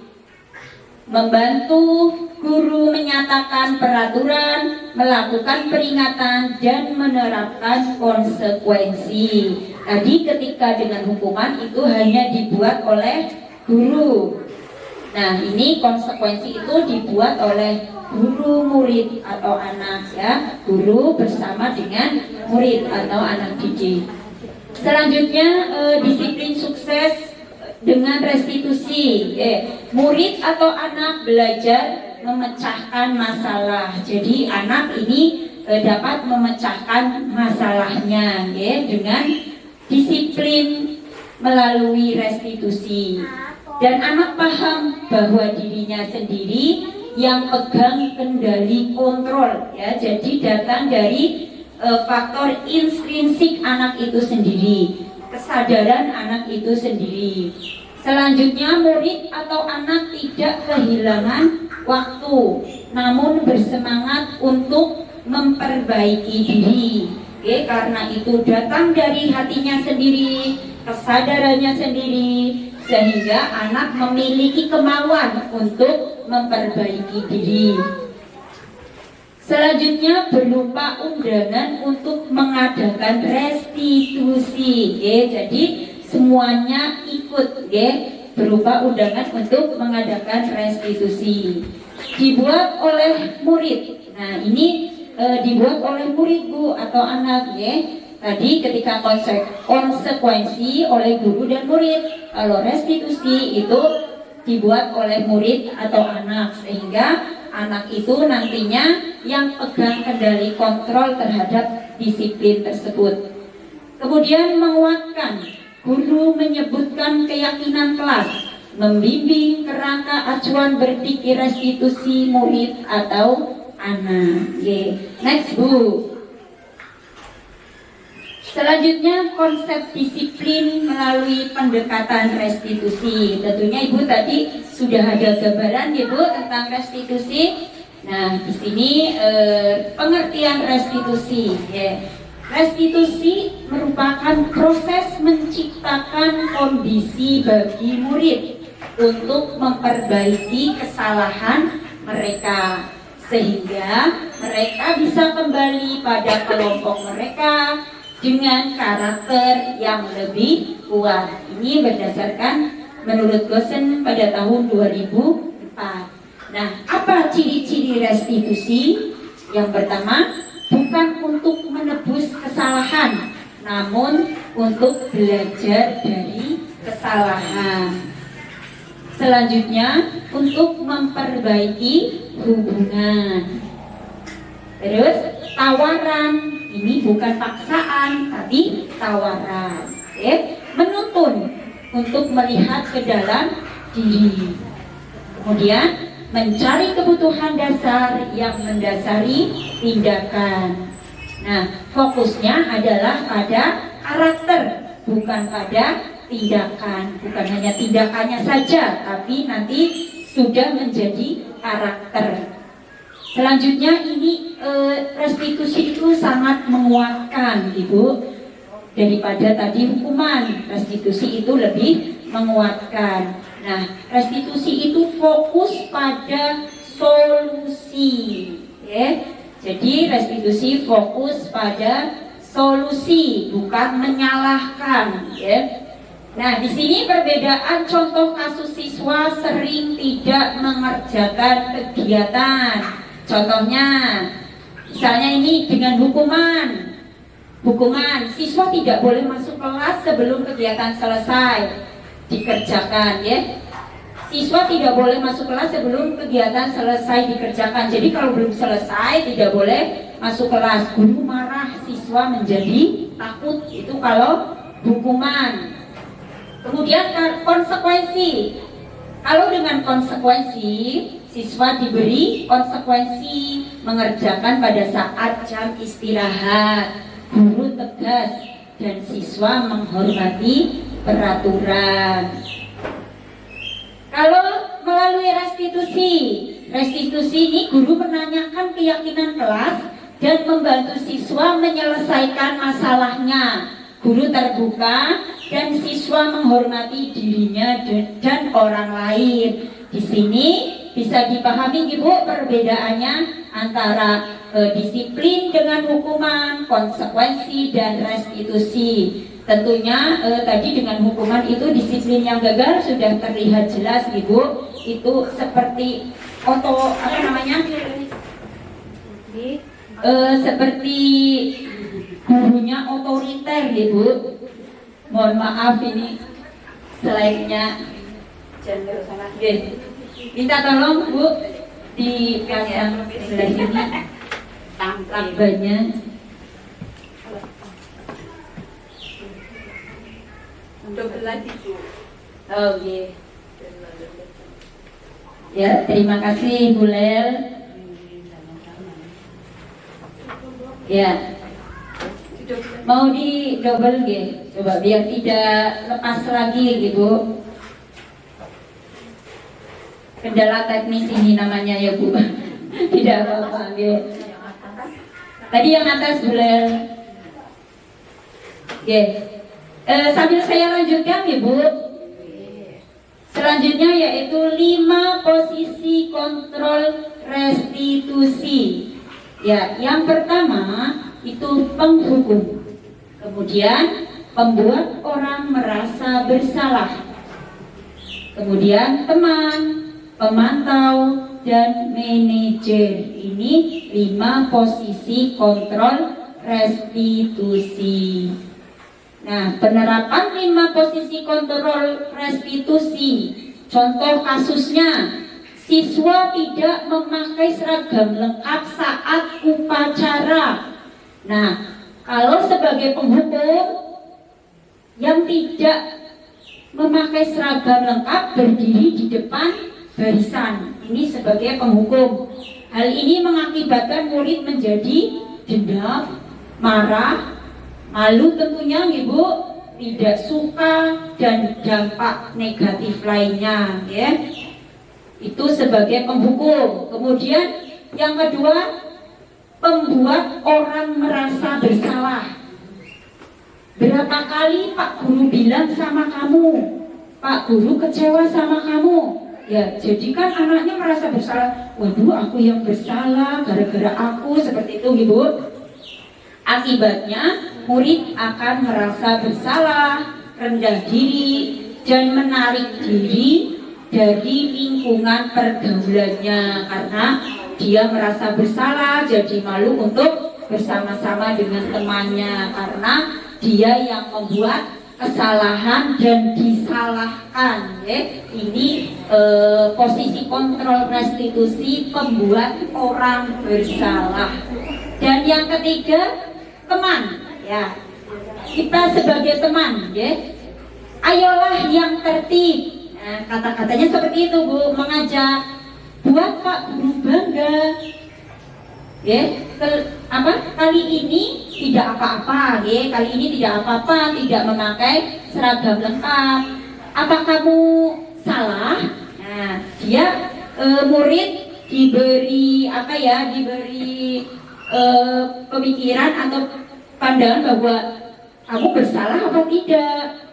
Membantu guru menyatakan peraturan, melakukan peringatan, dan menerapkan konsekuensi. Tadi ketika dengan hukuman itu hanya dibuat oleh guru. Nah, ini konsekuensi itu dibuat oleh guru, murid atau anak, ya. Guru bersama dengan murid atau anak didik. Selanjutnya disiplin sukses dengan restitusi. Murid atau anak belajar memecahkan masalah. Jadi anak ini dapat memecahkan masalahnya, dengan disiplin melalui restitusi. Dan anak paham bahwa dirinya sendiri yang pegang kendali kontrol, ya. Jadi datang dari faktor intrinsik anak itu sendiri, kesadaran anak itu sendiri. Selanjutnya, murid atau anak tidak kehilangan waktu, namun bersemangat untuk memperbaiki diri. Karena itu datang dari hatinya sendiri, kesadarannya sendiri, sehingga anak memiliki kemauan untuk memperbaiki diri. Selanjutnya berupa undangan untuk mengadakan restitusi. Jadi semuanya ikut, berupa undangan untuk mengadakan restitusi. Dibuat oleh murid. Nah, ini dibuat oleh murid, Bu, atau anak, Tadi ketika konsekuensi oleh guru dan murid. Kalau restitusi itu dibuat oleh murid atau anak, sehingga anak itu nantinya yang pegang kendali kontrol terhadap disiplin tersebut. Kemudian menguatkan, guru menyebutkan keyakinan kelas, membimbing kerangka acuan berpikir restitusi murid atau anak. Next, Bu. Selanjutnya konsep disiplin melalui pendekatan restitusi. Tentunya Ibu tadi sudah ada gambaran, Bu, tentang restitusi. Nah, di sini pengertian restitusi. Restitusi merupakan proses menciptakan kondisi bagi murid untuk memperbaiki kesalahan mereka, sehingga mereka bisa kembali pada kelompok mereka dengan karakter yang lebih kuat. Ini berdasarkan menurut dosen pada tahun 2004. Nah, apa ciri-ciri restitusi? Yang pertama, bukan untuk menebus kesalahan, namun untuk belajar dari kesalahan. Selanjutnya, untuk memperbaiki hubungan. Terus, tawaran. Ini bukan paksaan, tapi tawaran. Menuntun untuk melihat ke dalam diri. Kemudian mencari kebutuhan dasar yang mendasari tindakan. Nah, fokusnya adalah pada karakter, bukan pada tindakan. Bukan hanya tindakannya saja, tapi nanti sudah menjadi karakter. Selanjutnya ini restitusi itu sangat menguatkan, Ibu, daripada tadi hukuman. Restitusi itu lebih menguatkan. Nah, restitusi itu fokus pada solusi, Jadi restitusi fokus pada solusi, bukan menyalahkan, Nah, di sini perbedaan contoh kasus siswa sering tidak mengerjakan kegiatan. Contohnya, misalnya ini dengan hukuman. Siswa tidak boleh masuk kelas sebelum kegiatan selesai dikerjakan, Siswa tidak boleh masuk kelas sebelum kegiatan selesai dikerjakan. Jadi kalau belum selesai tidak boleh masuk kelas. Guru marah, siswa menjadi takut. Itu kalau hukuman. Kemudian konsekuensi. Kalau dengan konsekuensi, siswa diberi konsekuensi mengerjakan pada saat jam istirahat, guru tegas, dan siswa menghormati peraturan. Kalau melalui restitusi ini guru menanyakan keyakinan kelas dan membantu siswa menyelesaikan masalahnya. Guru terbuka dan siswa menghormati dirinya dan orang lain. Di sini bisa dipahami Ibu perbedaannya antara disiplin dengan hukuman, konsekuensi dan restitusi. Tentunya tadi dengan hukuman itu disiplin yang gagal sudah terlihat jelas Ibu, itu seperti seperti gurunya otoriter Ibu. Mohon maaf ini slide-nya. Minta tolong Bu dipasang sebelah sini lakbannya. Oke. Ya, terima kasih Bu Lel. Ya. Mau di double G, coba biar tidak lepas lagi gitu. Kendala teknis ini namanya ya Bu. Tidak apa-apa ya. Tadi yang atas Bu Lel. Oke. Sambil saya lanjutkan Ibu. Selanjutnya yaitu 5 posisi kontrol restitusi. Ya, yang pertama itu penghukum. Kemudian membuat orang merasa bersalah. Kemudian teman, pemantau, dan manajer. Ini 5 posisi kontrol restitusi. Nah, penerapan 5 posisi kontrol restitusi. Contoh kasusnya, siswa tidak memakai seragam lengkap saat upacara. Nah, kalau sebagai penghukum yang tidak memakai seragam lengkap berdiri di depan barisan, ini sebagai penghukum. Hal ini mengakibatkan murid menjadi dendam, marah, malu tentunya Ibu, tidak suka dan dampak negatif lainnya ya. Itu sebagai penghukum. Kemudian yang kedua, membuat orang merasa bersalah. Berapa kali Pak Guru bilang sama kamu, Pak Guru kecewa sama kamu. Ya, jadikan anaknya merasa bersalah. Waduh, aku yang bersalah gara-gara aku, seperti itu Ibu. Akibatnya murid akan merasa bersalah, rendah diri, dan menarik diri dari lingkungan pergaulannya karena dia merasa bersalah, jadi malu untuk bersama-sama dengan temannya karena dia yang membuat kesalahan dan disalahkan ya. Ini posisi kontrol restitusi, pembuat orang bersalah. Dan yang ketiga, teman ya. Kita sebagai teman ya, ayolah yang tertib. Nah, kata-katanya seperti itu Bu, mengajak buat Pak Guru bangga. Ya, kali ini tidak apa-apa, ya. Kali ini tidak apa-apa, tidak memakai seragam lengkap. Apa kamu salah? Nah, dia murid diberi diberi pemikiran atau pandangan bahwa kamu bersalah apa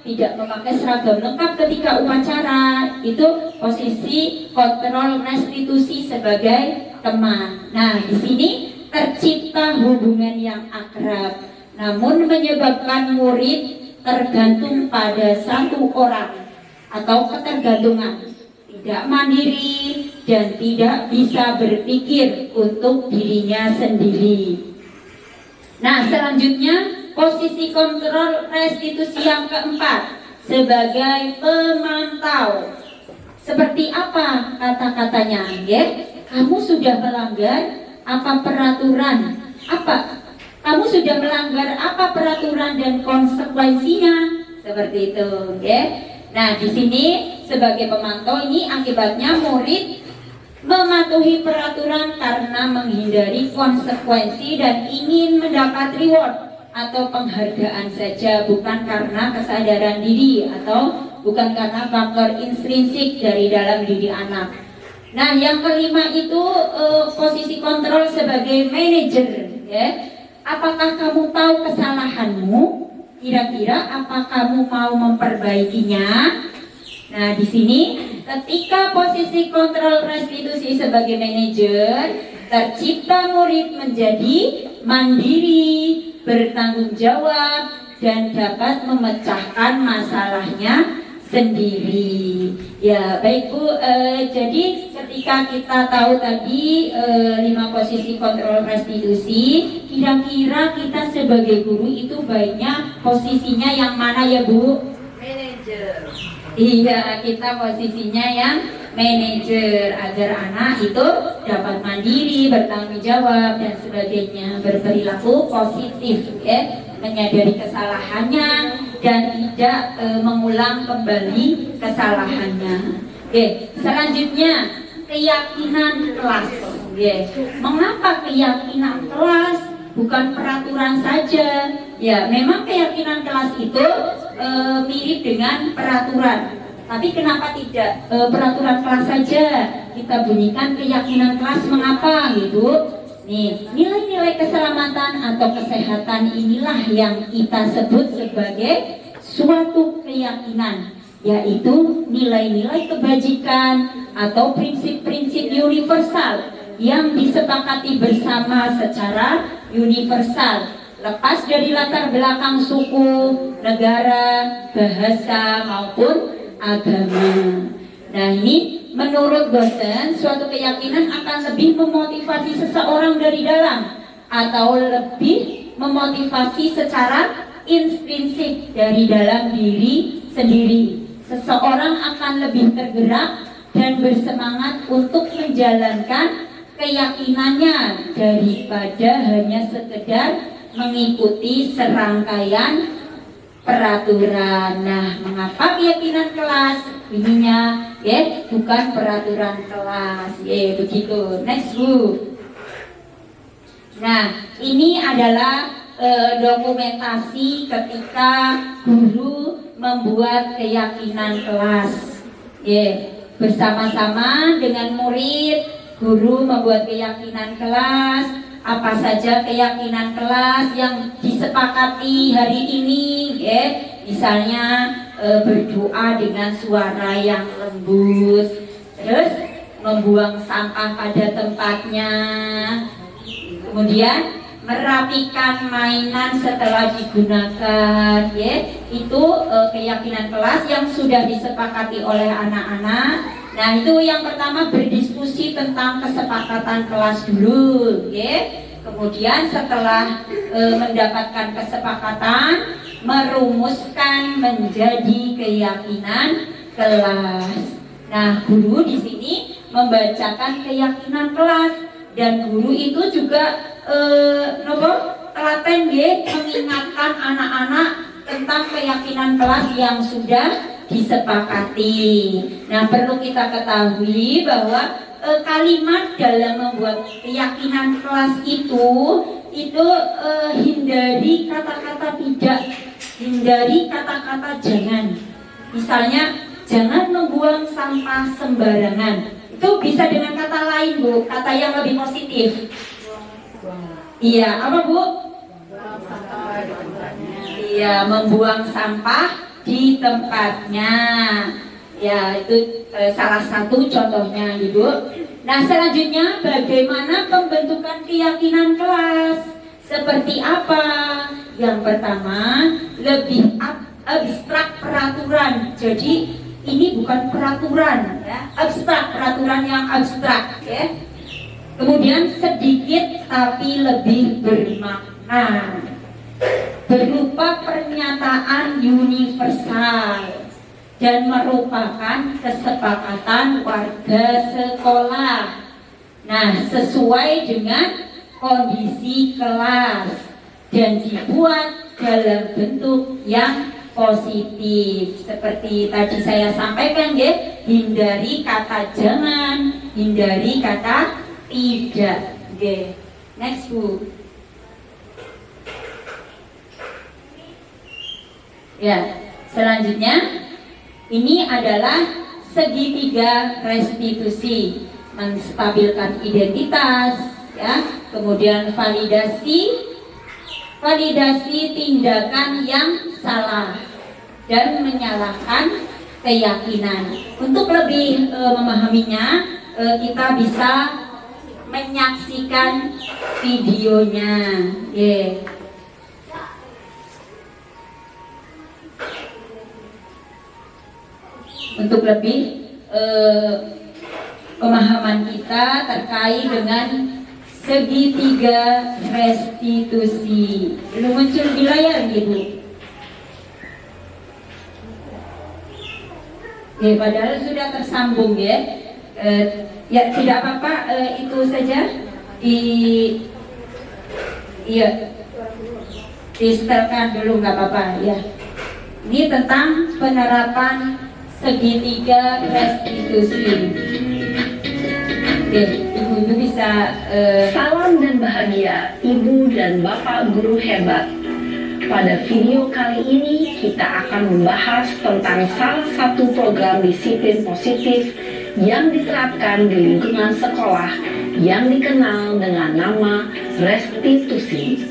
tidak memakai seragam lengkap ketika upacara. Itu posisi kontrol restitusi sebagai teman. Nah, di sini tercipta hubungan yang akrab, namun menyebabkan murid tergantung pada satu orang atau ketergantungan, tidak mandiri dan tidak bisa berpikir untuk dirinya sendiri. Nah, selanjutnya posisi kontrol restitusi yang keempat sebagai pemantau. Seperti apa kata-katanya? Ya, kamu sudah melanggar apa peraturan? Kamu sudah melanggar apa peraturan dan konsekuensinya? Seperti itu, ya. Nah, di sini sebagai pemantau ini akibatnya murid mematuhi peraturan karena menghindari konsekuensi dan ingin mendapat reward atau penghargaan saja, bukan karena kesadaran diri atau bukan karena faktor intrinsik dari dalam diri anak. Nah, yang kelima itu posisi kontrol sebagai manajer, ya. Apakah kamu tahu kesalahanmu? Kira-kira apa kamu mau memperbaikinya? Nah, di sini ketika posisi kontrol restitusi sebagai manajer, tercipta murid menjadi mandiri, bertanggung jawab, dan dapat memecahkan masalahnya sendiri. Ya, baik Bu, jadi ketika kita tahu tadi 5 posisi kontrol restitusi, kira-kira kita sebagai guru itu baiknya posisinya yang mana ya Bu? Manajer. Iya, kita posisinya yang manajer agar anak itu dapat mandiri, bertanggung jawab dan sebagainya, berperilaku positif, ya, menyadari kesalahannya dan tidak mengulang kembali kesalahannya. Oke, selanjutnya keyakinan kelas. Oke, mengapa keyakinan kelas bukan peraturan saja? Ya, memang keyakinan kelas itu mirip dengan peraturan. Tapi kenapa tidak peraturan kelas saja? Kita bunyikan keyakinan kelas, mengapa gitu? Nih, nilai-nilai keselamatan atau kesehatan inilah yang kita sebut sebagai suatu keyakinan, yaitu nilai-nilai kebajikan atau prinsip-prinsip universal yang disepakati bersama secara universal, lepas dari latar belakang suku, negara, bahasa maupun agama. Nah, ini menurut dosen, suatu keyakinan akan lebih memotivasi seseorang dari dalam atau lebih memotivasi secara intrinsik dari dalam diri sendiri. Seseorang akan lebih tergerak dan bersemangat untuk menjalankan keyakinannya daripada hanya sekedar mengikuti serangkaian peraturan. Nah, mengapa keyakinan kelas ininya ya bukan peraturan kelas, ya begitu. Next Bu. Nah, ini adalah dokumentasi ketika guru membuat keyakinan kelas, ya, bersama-sama dengan murid. Guru membuat keyakinan kelas. Apa saja keyakinan kelas yang disepakati hari ini, ya? Misalnya berdoa dengan suara yang lembut, terus membuang sampah pada tempatnya, kemudian merapikan mainan setelah digunakan, ya? Itu keyakinan kelas yang sudah disepakati oleh anak-anak. Nah, itu yang pertama, berdiskusi tentang kesepakatan kelas dulu, ya. Kemudian setelah mendapatkan kesepakatan, merumuskan menjadi keyakinan kelas. Nah, guru di sini membacakan keyakinan kelas, dan guru itu juga telaten mengingatkan anak-anak tentang keyakinan kelas yang sudah disepakati. Nah, perlu kita ketahui bahwa kalimat dalam membuat keyakinan kelas itu hindari kata-kata tidak, hindari kata-kata jangan. Misalnya, jangan membuang sampah sembarangan. Itu bisa dengan kata lain Bu, kata yang lebih positif. Iya, apa Bu? Iya, membuang sampah di tempatnya. Ya, itu salah satu contohnya Ibu. Nah, selanjutnya bagaimana pembentukan keyakinan kelas? Seperti apa? Yang pertama, lebih abstrak peraturan. Jadi ini bukan peraturan, ya, abstrak, peraturan yang abstrak, ya. Kemudian sedikit tapi lebih bermakna, berupa pernyataan universal dan merupakan kesepakatan warga sekolah. Nah, sesuai dengan kondisi kelas dan dibuat dalam bentuk yang positif. Seperti tadi saya sampaikan ya, hindari kata jangan, hindari kata tidak. Oke, next Bu. Ya, selanjutnya ini adalah segitiga restitusi, menstabilkan identitas, ya, kemudian validasi tindakan yang salah dan menyalahkan keyakinan. Untuk lebih memahaminya, kita bisa menyaksikan videonya. Untuk lebih pemahaman kita terkait dengan segitiga restitusi. Belum muncul di layar Ibu. Padahal sudah tersambung ya. Ya tidak apa-apa, itu saja di-setelkan dulu, nggak apa-apa ya. Ini tentang penerapan segitiga restitusi. Ibu bisa Salam dan bahagia Ibu dan Bapak guru hebat. Pada video kali ini kita akan membahas tentang salah satu program disiplin positif yang diterapkan di lingkungan sekolah yang dikenal dengan nama restitusi.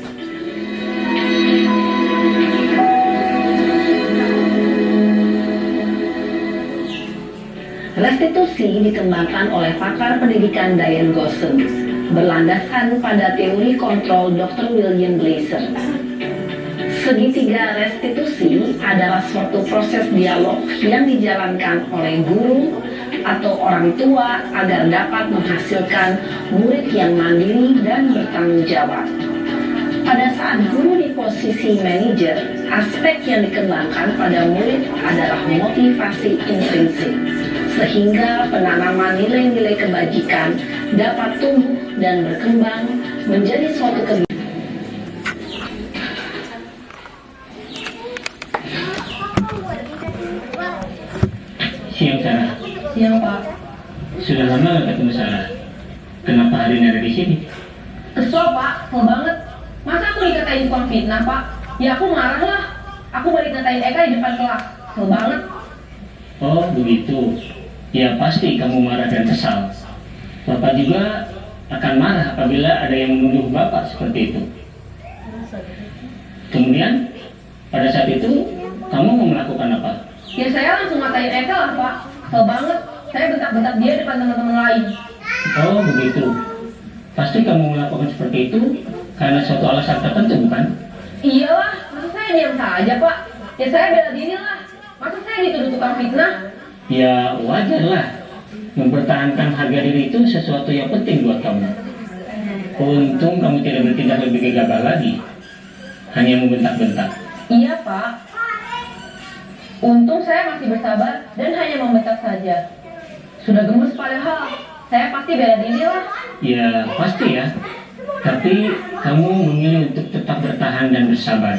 Restitusi dikembangkan oleh pakar pendidikan Diane Gosson, berlandaskan pada teori kontrol Dr. William Glasser. Segitiga restitusi adalah suatu proses dialog yang dijalankan oleh guru atau orang tua agar dapat menghasilkan murid yang mandiri dan bertanggung jawab. Pada saat guru di posisi manajer, aspek yang dikembangkan pada murid adalah motivasi intrinsik, sehingga penanaman nilai-nilai kebajikan dapat tumbuh dan berkembang menjadi suatu kebiasaan. Siang Sarah. Siang Pak. Sudah lama nggak ketemu Sarah. Kenapa hari ini ada di sini? Kesel Pak, kesel banget. Masa aku dikatain tukang fitnah Pak? Ya aku marah lah. Aku balik ngatain Eka di depan kelas. Kesel banget. Oh begitu. Ya pasti kamu marah dan kesal. Bapak juga akan marah apabila ada yang menuduh Bapak seperti itu. Kemudian pada saat itu kamu mau melakukan apa? Ya saya langsung ngatain Eka lah Pak. Kesel banget. Saya bentak-bentak dia depan teman-teman lain. Oh begitu. Pasti kamu melakukan seperti itu karena suatu alasan tertentu bukan? Iyalah, masa saya diam saja Pak? Ya saya bela diri lah. Masa saya dituduh tukang fitnah? Ya wajarlah. Mempertahankan harga diri itu sesuatu yang penting buat kamu. Untung kamu tidak bertindak lebih gegabah lagi. Hanya membentak-bentak. Iya Pak. Untung saya masih bersabar dan hanya membentak saja. Sudah gemes padahal. Saya pasti bela diri lah. Ya pasti ya. Tapi kamu memilih untuk tetap bertahan dan bersabar.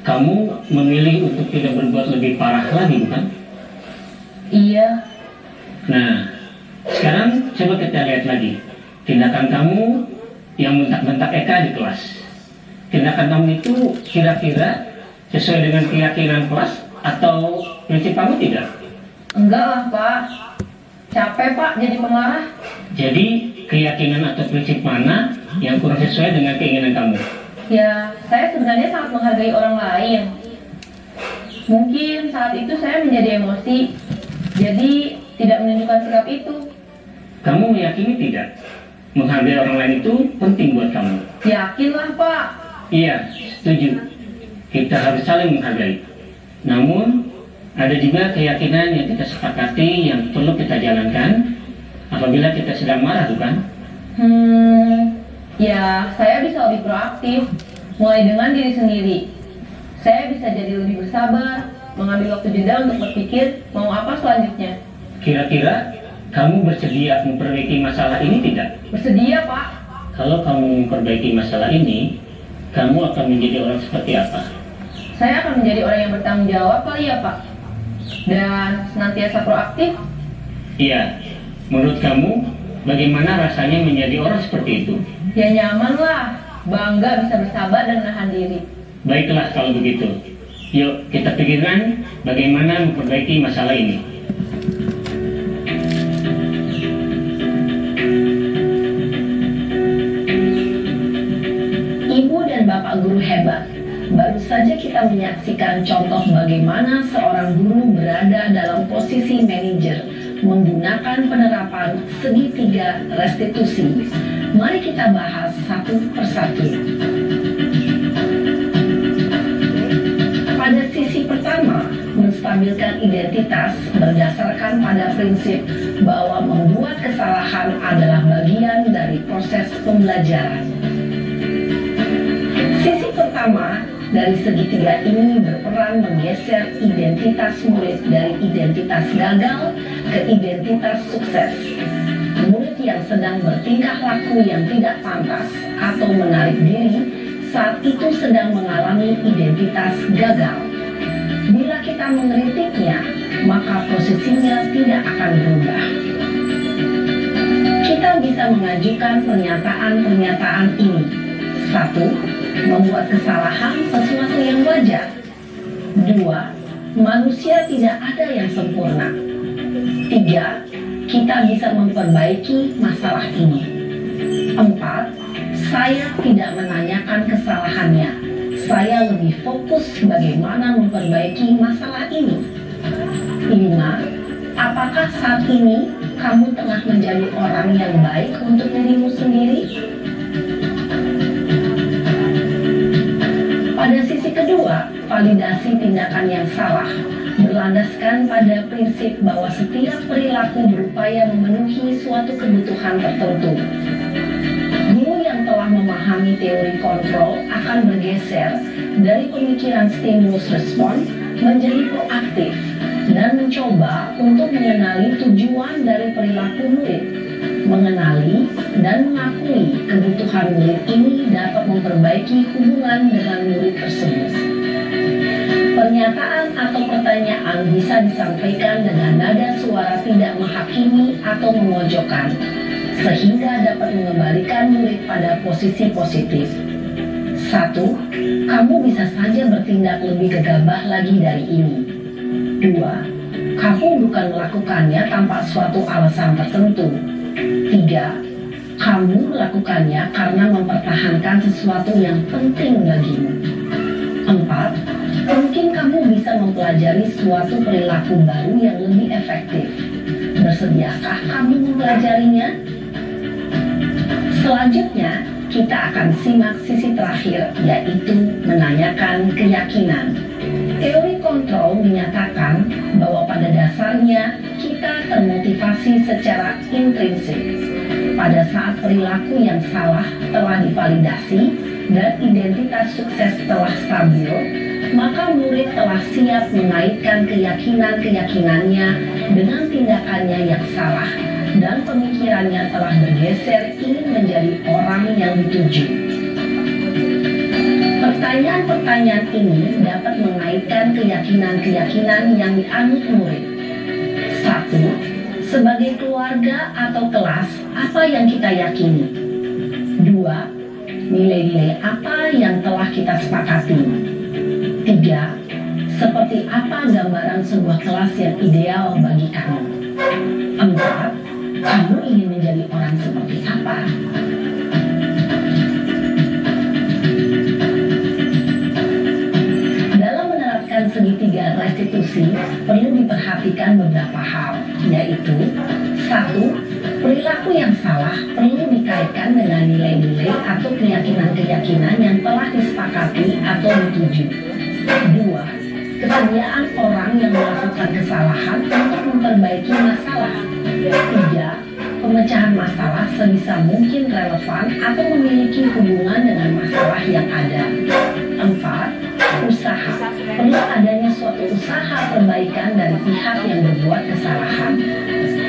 Kamu memilih untuk tidak berbuat lebih parah lagi bukan? Iya. Nah, sekarang coba kita lihat lagi tindakan kamu yang bentak-bentak Eka di kelas. Tindakan kamu itu kira-kira sesuai dengan keyakinan kelas atau prinsip kamu tidak? Enggak lah Pak. Capek Pak jadi pemarah. Jadi keyakinan atau prinsip mana yang kurang sesuai dengan keinginan kamu? Ya, saya sebenarnya sangat menghargai orang lain. Mungkin saat itu saya menjadi emosi, jadi tidak menunjukkan sikap itu. Kamu meyakini tidak? Menghargai orang lain itu penting buat kamu. Yakinlah Pak. Iya, setuju. Kita harus saling menghargai. Namun, ada juga keyakinan yang kita sepakati yang perlu kita jalankan apabila kita sedang marah, bukan? Ya, saya bisa lebih proaktif, mulai dengan diri sendiri. Saya bisa jadi lebih bersabar, mengambil waktu jeda untuk berpikir mau apa selanjutnya. Kira-kira kamu bersedia memperbaiki masalah ini tidak? Bersedia Pak. Kalau kamu memperbaiki masalah ini, kamu akan menjadi orang seperti apa? Saya akan menjadi orang yang bertanggung jawab kali ya Pak, dan senantiasa proaktif. Iya, menurut kamu bagaimana rasanya menjadi orang seperti itu? Ya nyaman lah, bangga bisa bersabar dan menahan diri. Baiklah kalau begitu. Yuk kita pikirkan bagaimana memperbaiki masalah ini. Ibu dan Bapak guru hebat. Baru saja kita menyaksikan contoh bagaimana seorang guru berada dalam posisi manajer menggunakan penerapan segitiga restitusi. Mari kita bahas satu persatu. Pada sisi pertama, menstabilkan identitas berdasarkan pada prinsip bahwa membuat kesalahan adalah bagian dari proses pembelajaran. Sisi pertama dari segitiga ini berperan menggeser identitas murid dari identitas gagal ke identitas sukses. Murid yang sedang bertingkah laku yang tidak pantas atau menarik diri saat itu sedang mengalami identitas gagal. Bila kita mengkritiknya, maka posisinya tidak akan berubah. Kita bisa mengajukan pernyataan-pernyataan ini. 1. Membuat kesalahan sesuatu yang wajar. 2. Manusia tidak ada yang sempurna. 3. Kita bisa memperbaiki masalah ini. 4. Saya tidak menanyakan kesalahannya. Saya lebih fokus bagaimana memperbaiki masalah ini. 5. Apakah saat ini kamu tengah menjadi orang yang baik untuk dirimu sendiri? Pada sisi kedua, validasi tindakan yang salah berlandaskan pada prinsip bahwa setiap perilaku berupaya memenuhi suatu kebutuhan tertentu. Guru yang telah memahami teori kontrol akan bergeser dari pemikiran stimulus respon menjadi proaktif dan mencoba untuk mengenali tujuan dari perilaku murid. Mengenali dan mengakui kebutuhan murid ini dapat memperbaiki hubungan dengan murid tersebut. Pernyataan atau pertanyaan bisa disampaikan dengan nada suara tidak menghakimi atau memojokkan, sehingga dapat mengembalikan murid pada posisi positif. 1. Kamu bisa saja bertindak lebih gegabah lagi dari ini. 2. Kamu bukan melakukannya tanpa suatu alasan tertentu. 3. Kamu melakukannya karena mempertahankan sesuatu yang penting bagimu. 4. Mungkin kamu bisa mempelajari suatu perilaku baru yang lebih efektif. Bersediakah kamu mempelajarinya? Selanjutnya, kita akan simak sisi terakhir, yaitu menanyakan keyakinan. Teori kontrol menyatakan bahwa pada dasarnya kita termotivasi secara intrinsik. Pada saat perilaku yang salah telah divalidasi dan identitas sukses telah stabil, maka murid telah siap mengaitkan keyakinan-keyakinannya dengan tindakannya yang salah dan pemikirannya telah bergeser ingin menjadi orang yang dituju. Pertanyaan-pertanyaan ini dapat mengaitkan keyakinan-keyakinan yang dianut murid. 1. Sebagai keluarga atau kelas, apa yang kita yakini? 2. Nilai-nilai apa yang telah kita sepakati? 3. Seperti apa gambaran sebuah kelas yang ideal bagi kamu? 4. Kamu ingin menjadi orang seperti apa? Segitiga restitusi perlu diperhatikan beberapa hal, yaitu 1. Perilaku yang salah perlu dikaitkan dengan nilai-nilai atau keyakinan-keyakinan yang telah disepakati atau dituju. 2. Kesediaan orang yang melakukan kesalahan untuk memperbaiki masalah. 3. Pemecahan masalah sebisa mungkin relevan atau memiliki hubungan dengan masalah yang ada. 4. Usaha. Perlu adanya suatu usaha perbaikan dari pihak yang berbuat kesalahan.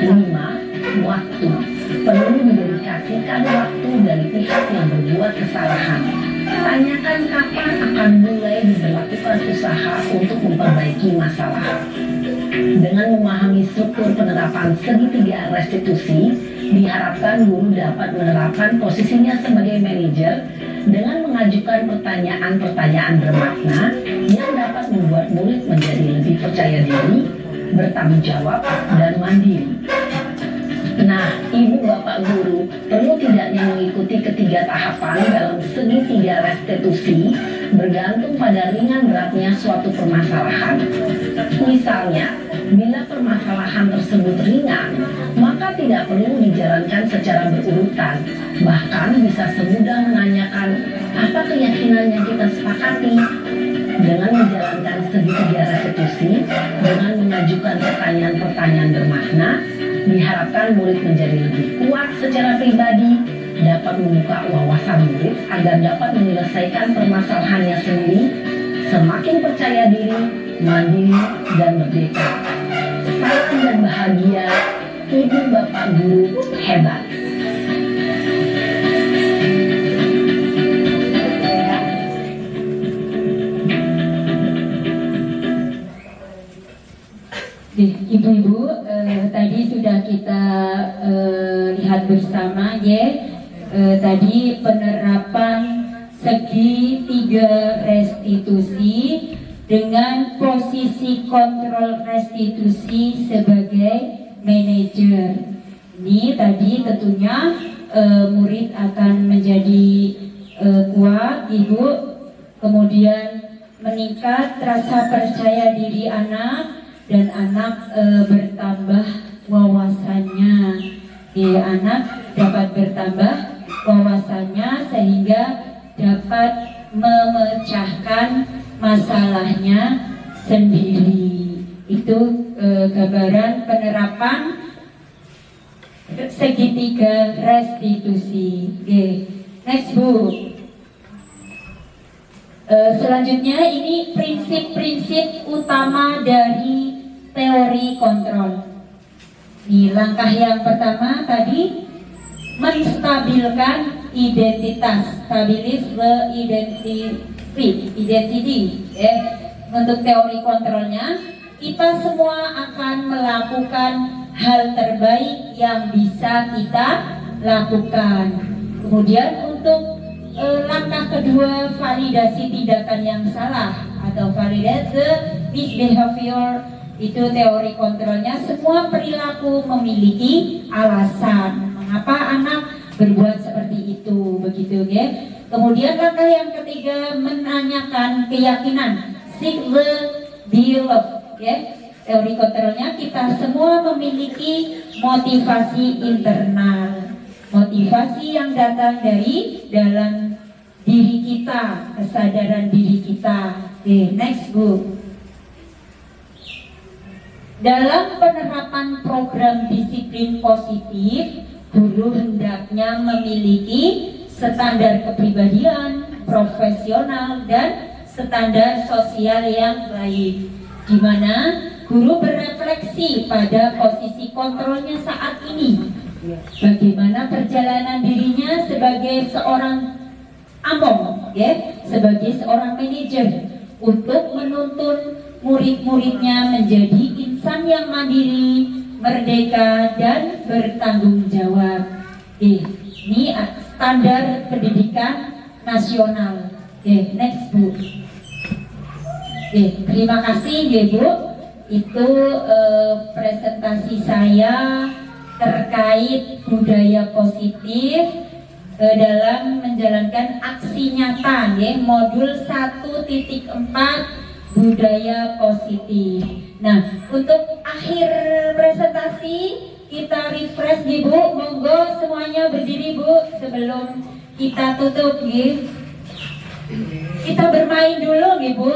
5. Waktu. Perlu didedikasikan waktu dari pihak yang berbuat kesalahan. Tanyakan kapan akan mulai diberlakukan usaha untuk memperbaiki masalah. Dengan memahami struktur penerapan segitiga restitusi, diharapkan guru dapat menerapkan posisinya sebagai manajer dengan mengajukan pertanyaan-pertanyaan bermakna yang dapat membuat murid menjadi lebih percaya diri, bertanggung jawab, dan mandiri. Nah, ibu bapak guru perlu tidaknya mengikuti ketiga tahapan dalam segitiga restitusi bergantung pada ringan beratnya suatu permasalahan. Misalnya, bila permasalahan tersebut ringan, maka tidak perlu dijalankan secara berurutan. Bahkan bisa semudah menanyakan apa keyakinan yang kita sepakati. Dengan menjalankan segitiga restitusi, dengan mengajukan pertanyaan-pertanyaan bermakna, diharapkan murid menjadi lebih kuat secara pribadi, dapat membuka wawasan murid agar dapat menyelesaikan permasalahannya sendiri, semakin percaya diri, mandiri, dan merdeka. Salam dan bahagia, ibu bapak guru hebat. Ibu-ibu, tadi sudah kita lihat bersama ya, tadi penerapan segitiga restitusi dengan posisi kontrol restitusi sebagai manajer. Ini tadi tentunya murid akan menjadi kuat, ibu, kemudian meningkat rasa percaya diri anak, dan anak bertambah wawasannya. Anak dapat bertambah wawasannya sehingga dapat memecahkan masalahnya sendiri. Itu gambaran penerapan segitiga restitusi. Next Bu. Selanjutnya ini prinsip-prinsip utama dari teori kontrol. Di langkah yang pertama tadi menstabilkan identitas, stabilis the identity. Untuk teori kontrolnya, kita semua akan melakukan hal terbaik yang bisa kita lakukan. Kemudian untuk langkah kedua, validasi tindakan yang salah atau validate the misbehavior. Itu teori kontrolnya. Semua perilaku memiliki alasan mengapa anak berbuat seperti itu, begitu ya. Kemudian langkah yang ketiga, menanyakan keyakinan, seek the belief ya. Teori kontrolnya, kita semua memiliki motivasi internal, motivasi yang datang dari dalam diri kita, kesadaran diri kita. Next Bu. Dalam penerapan program disiplin positif, guru hendaknya memiliki standar kepribadian, profesional, dan standar sosial yang baik, di mana guru berefleksi pada posisi kontrolnya saat ini. Bagaimana perjalanan dirinya sebagai seorang among, ya, sebagai seorang manajer untuk menuntun murid-muridnya menjadi insan yang mandiri, merdeka, dan bertanggung jawab. Ini standar pendidikan nasional. Next Bu. Terima kasih ya Bu. Itu presentasi saya terkait budaya positif dalam menjalankan aksi nyata ya, modul 1.4 budaya positif. Nah, untuk akhir presentasi kita refresh nih Bu, monggo semuanya berdiri Bu sebelum kita tutup nih. Kita bermain dulu nih Bu,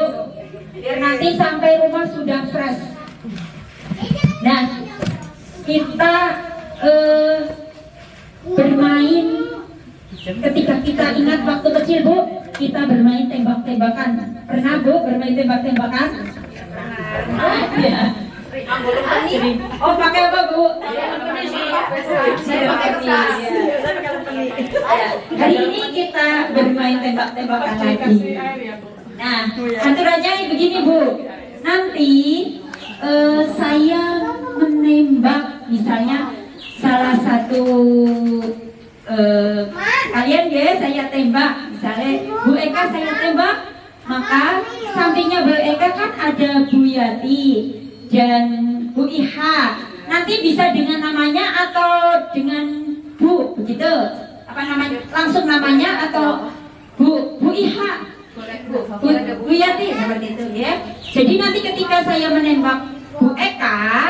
biar nanti sampai rumah sudah fresh. Nah, kita bermain ketika kita ingat waktu kecil Bu, kita bermain tembak-tembakan. Pernah Bu bermain tembak-tembakan? Ya. Oh pakai apa Bu? Saya pakai peni. Hari ini kita bermain tembak-tembakan lagi. Nah, aturannya begini Bu. Nanti saya menembak misalnya salah satu kalian ya, saya tembak. Misalnya Bu Eka saya tembak, maka sampingnya Bu Eka kan ada Bu Yati dan Bu Iha. Nanti bisa dengan namanya atau dengan Bu, begitu? Apa namanya? Langsung namanya atau Bu Iha? Bu Yati seperti itu ya. Jadi nanti ketika saya menembak Bu Eka,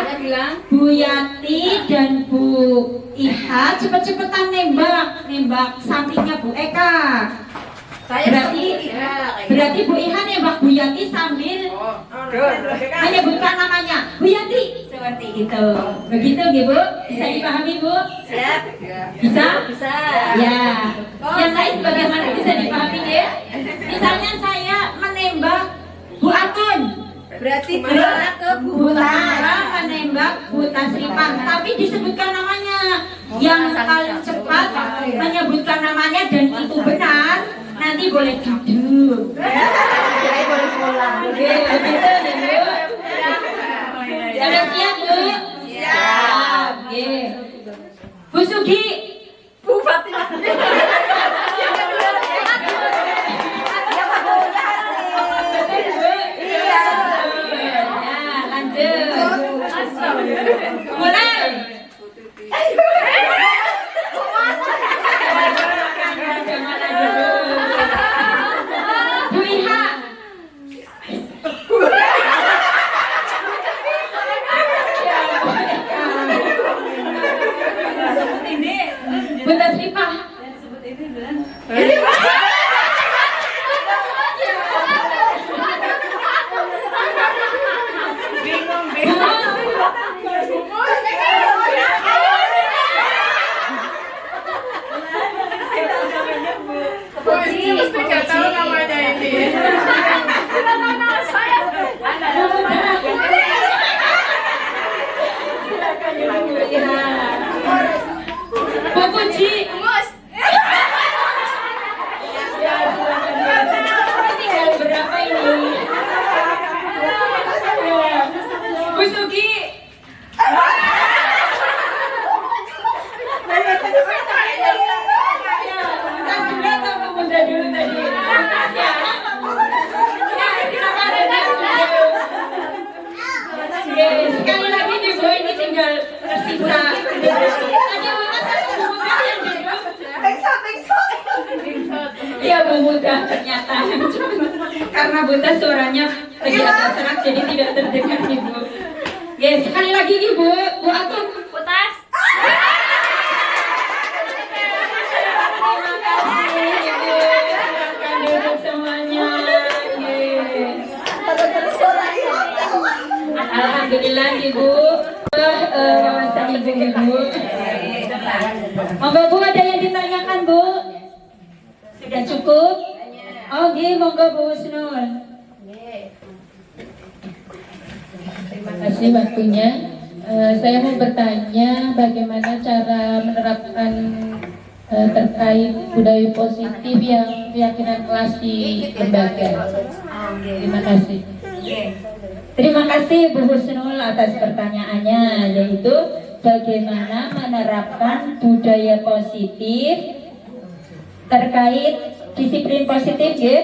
Bu Yati dan Bu Iha cepet-cepetan nembak sampingnya Bu Eka. Berarti Bu Iha nembak Bu Yati sambil menyebutkan namanya Bu Yati seperti itu. Begitu Bu? Bisa dipahami Bu? Siap. Bisa? Bisa. Ya. Yang lain bagaimana bisa dipahami ya? Misalnya saya menembak Bu Atun. Berarti berarti ke Bu Tara menembak Bu Tasrifah, tapi disebutkan namanya. Yang paling cepat menyebutkan namanya dan itu benar, nanti boleh duduk. Jadi boleh pulang. Oke, begitu ya Bu. Sudah siap Bu? Siap. Oke. Bu Sugi. Bu Fatimah. Iya. Ya, lanjut. Mulai. Bu Iha. Bu Tasrifah. Bu Puji. Tinggal berapa ini? Bu Sugi. Tas dulu atau pemuda dulu tadi? Ya. Sekali lagi nih Bu, ini tinggal tersisa. Tadi Buta satu pemuda yang duduk. Iya Bu Buta ternyata. Karena Buta suaranya lagi agak serak jadi tidak terdengar Ibu. Ya sekali lagi Ibu, Bu Atun. Putas. Silakan duduk semuanya. Alhamdulillah Ibu. Wawasan Ibu. Monggo Bu, ada yang ditanyakan Bu? Sudah cukup? Oke, monggo Bu Husnul. Terima kasih waktunya. Saya mau bertanya bagaimana cara menerapkan terkait budaya positif yang keyakinan kelas di lembaga. Terima kasih. Terima kasih Bu Husnul atas pertanyaannya, yaitu bagaimana menerapkan budaya positif terkait disiplin positif ya,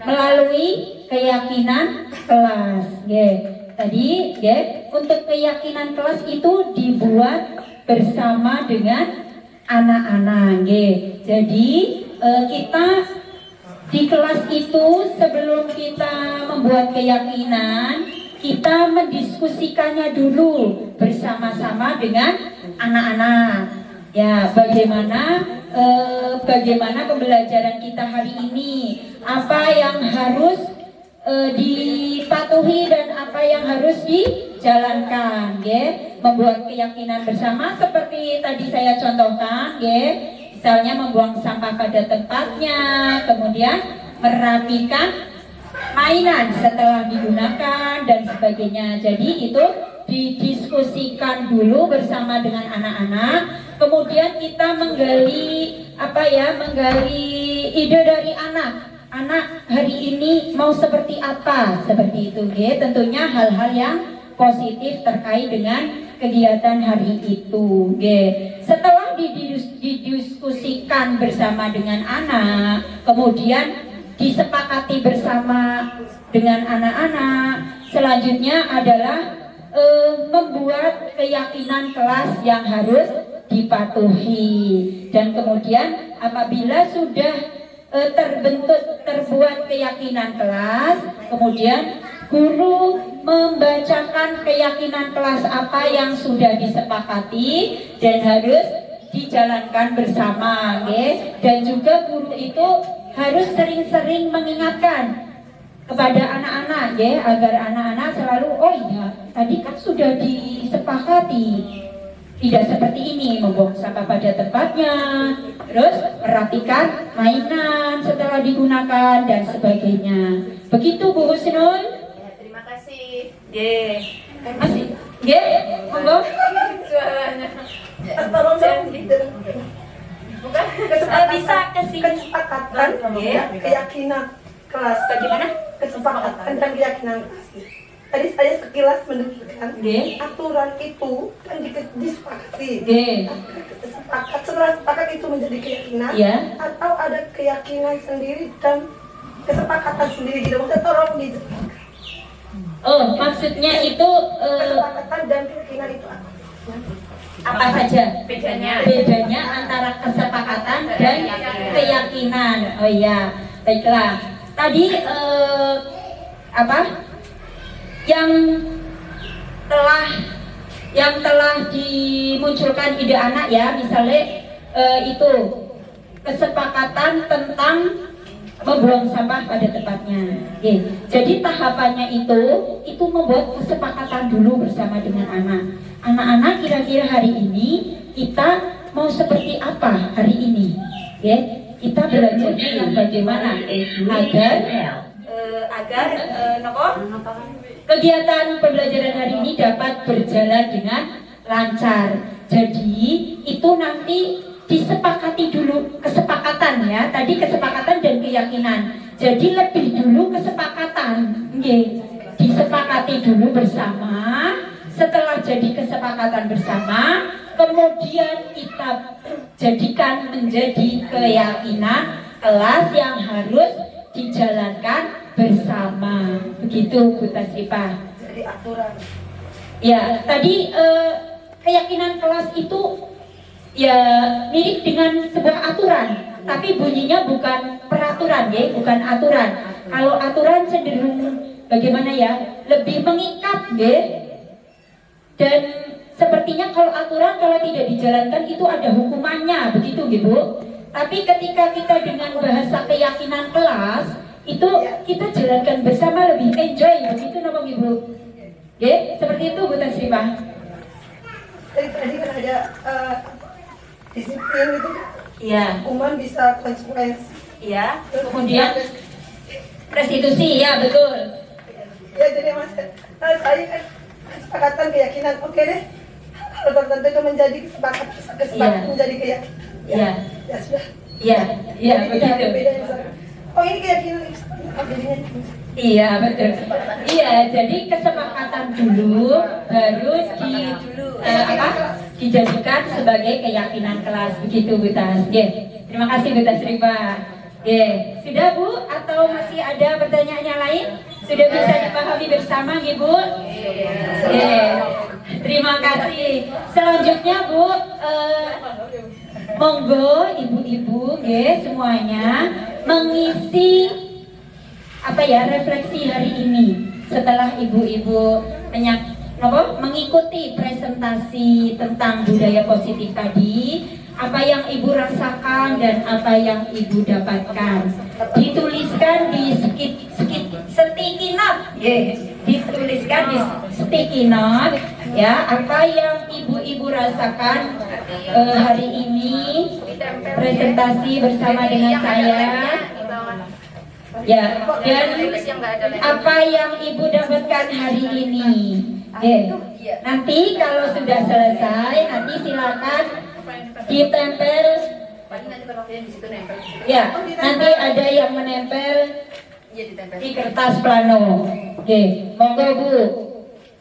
melalui keyakinan kelas ya. Tadi ya, untuk keyakinan kelas itu dibuat bersama dengan anak-anak ya. Jadi kita di kelas itu sebelum kita membuat keyakinan, kita mendiskusikannya dulu bersama-sama dengan anak-anak. Ya, bagaimana pembelajaran kita hari ini, apa yang harus dipatuhi dan apa yang harus dijalankan, ya. Membuat keyakinan bersama seperti tadi saya contohkan, ya. Misalnya membuang sampah pada tempatnya, kemudian merapikan mainan setelah digunakan dan sebagainya. Jadi itu didiskusikan dulu bersama dengan anak-anak, kemudian kita menggali menggali ide dari anak. Anak hari ini mau seperti apa? Seperti itu, nggih. Tentunya hal-hal yang positif terkait dengan kegiatan hari itu, nggih. Setelah didiskusikan bersama dengan anak, kemudian disepakati bersama dengan anak-anak, selanjutnya adalah membuat keyakinan kelas yang harus dipatuhi. Dan kemudian apabila sudah terbuat keyakinan kelas, kemudian guru membacakan keyakinan kelas apa yang sudah disepakati dan harus dijalankan bersama, okay? Dan juga guru itu harus sering-sering mengingatkan kepada anak-anak, ya, agar anak-anak selalu, oh iya, tadi kan sudah disepakati, tidak seperti ini, membuang sampah pada tempatnya, terus perhatikan mainan setelah digunakan dan sebagainya. Begitu Bu Husnul. Ya, terima kasih. Masih, monggo. Tolong dong. Bukan Bisa kesini. Kesepakatan keyakinan kelas. Bagaimana? Kesepakatan tentang keyakinan kelas. Tadi saya sekilas mendengarkan aturan itu kan disepakati. Setelah sepakat itu menjadi keyakinan, atau ada keyakinan sendiri dan kesepakatan sendiri gitu. Maksudnya tolong dijelaskan. Oh, maksudnya itu Kesepakatan dan keyakinan itu apa saja? bedanya antara kesepakatan dan keyakinan. Oh iya, baiklah. Tadi yang telah dimunculkan ide anak, ya, misalnya itu kesepakatan tentang membuang sampah pada tempatnya. Jadi tahapannya itu membuat kesepakatan dulu bersama dengan anak. Anak-anak, kira-kira hari ini kita mau seperti apa hari ini? Kita belajar yang bagaimana agar kegiatan pembelajaran hari ini dapat berjalan dengan lancar. Jadi itu nanti disepakati dulu, kesepakatan, ya. Tadi kesepakatan dan keyakinan. Jadi lebih dulu kesepakatan, disepakati dulu bersama. Setelah jadi kesepakatan bersama, kemudian kita jadikan menjadi keyakinan kelas yang harus dijalankan bersama. Begitu Bu Tasrifah. Jadi aturan. Ya, tadi keyakinan kelas itu ya mirip dengan sebuah aturan, tapi bunyinya bukan peraturan, ya, bukan aturan. Kalau aturan cenderung bagaimana, ya, lebih mengikat, ya. Dan sepertinya kalau aturan kalau tidak dijalankan itu ada hukumannya, begitu, Bu. Tapi ketika kita dengan bahasa keyakinan kelas itu kita jalankan bersama, lebih enjoy, begitu, nama Ibu. Seperti itu Bu Tasrifah. Tadi kan ada disiplin itu, hukuman bisa konsekuensi. Iya. Kemudian restitusi, ya, betul. Ya, jadi Mas, saya kan kesepakatan keyakinan, oke deh. Kalau tertentu itu menjadi kesepakatan menjadi keyakinan. Ya sudah. Iya, begitu. Oh, ini keyakinan jadinya. Iya, betul. Iya, jadi kesepakatan dulu harus dijadikan sebagai keyakinan kelas, begitu Bu Tas. Terima kasih Bu Tasrifah. Sudah Bu, atau masih ada pertanyaan yang lain? Sudah bisa dipahami bersama, Bu? Terima kasih. Selanjutnya Bu, monggo ibu-ibu, semuanya mengisi refleksi hari ini. Setelah ibu-ibu mengikuti presentasi tentang budaya positif tadi, apa yang ibu rasakan dan apa yang ibu dapatkan dituliskan di sticky note, dituliskan di sticky note, ya, apa yang ibu-ibu rasakan hari ini presentasi bersama dengan saya, ya, dan apa yang ibu dapatkan hari ini. Nanti kalau sudah selesai, nanti silakan ditempel waktunya di situ nempel di situ. Ya, nanti ada yang menempel Iya ditempel. di kertas plano. Oke, monggo Bu.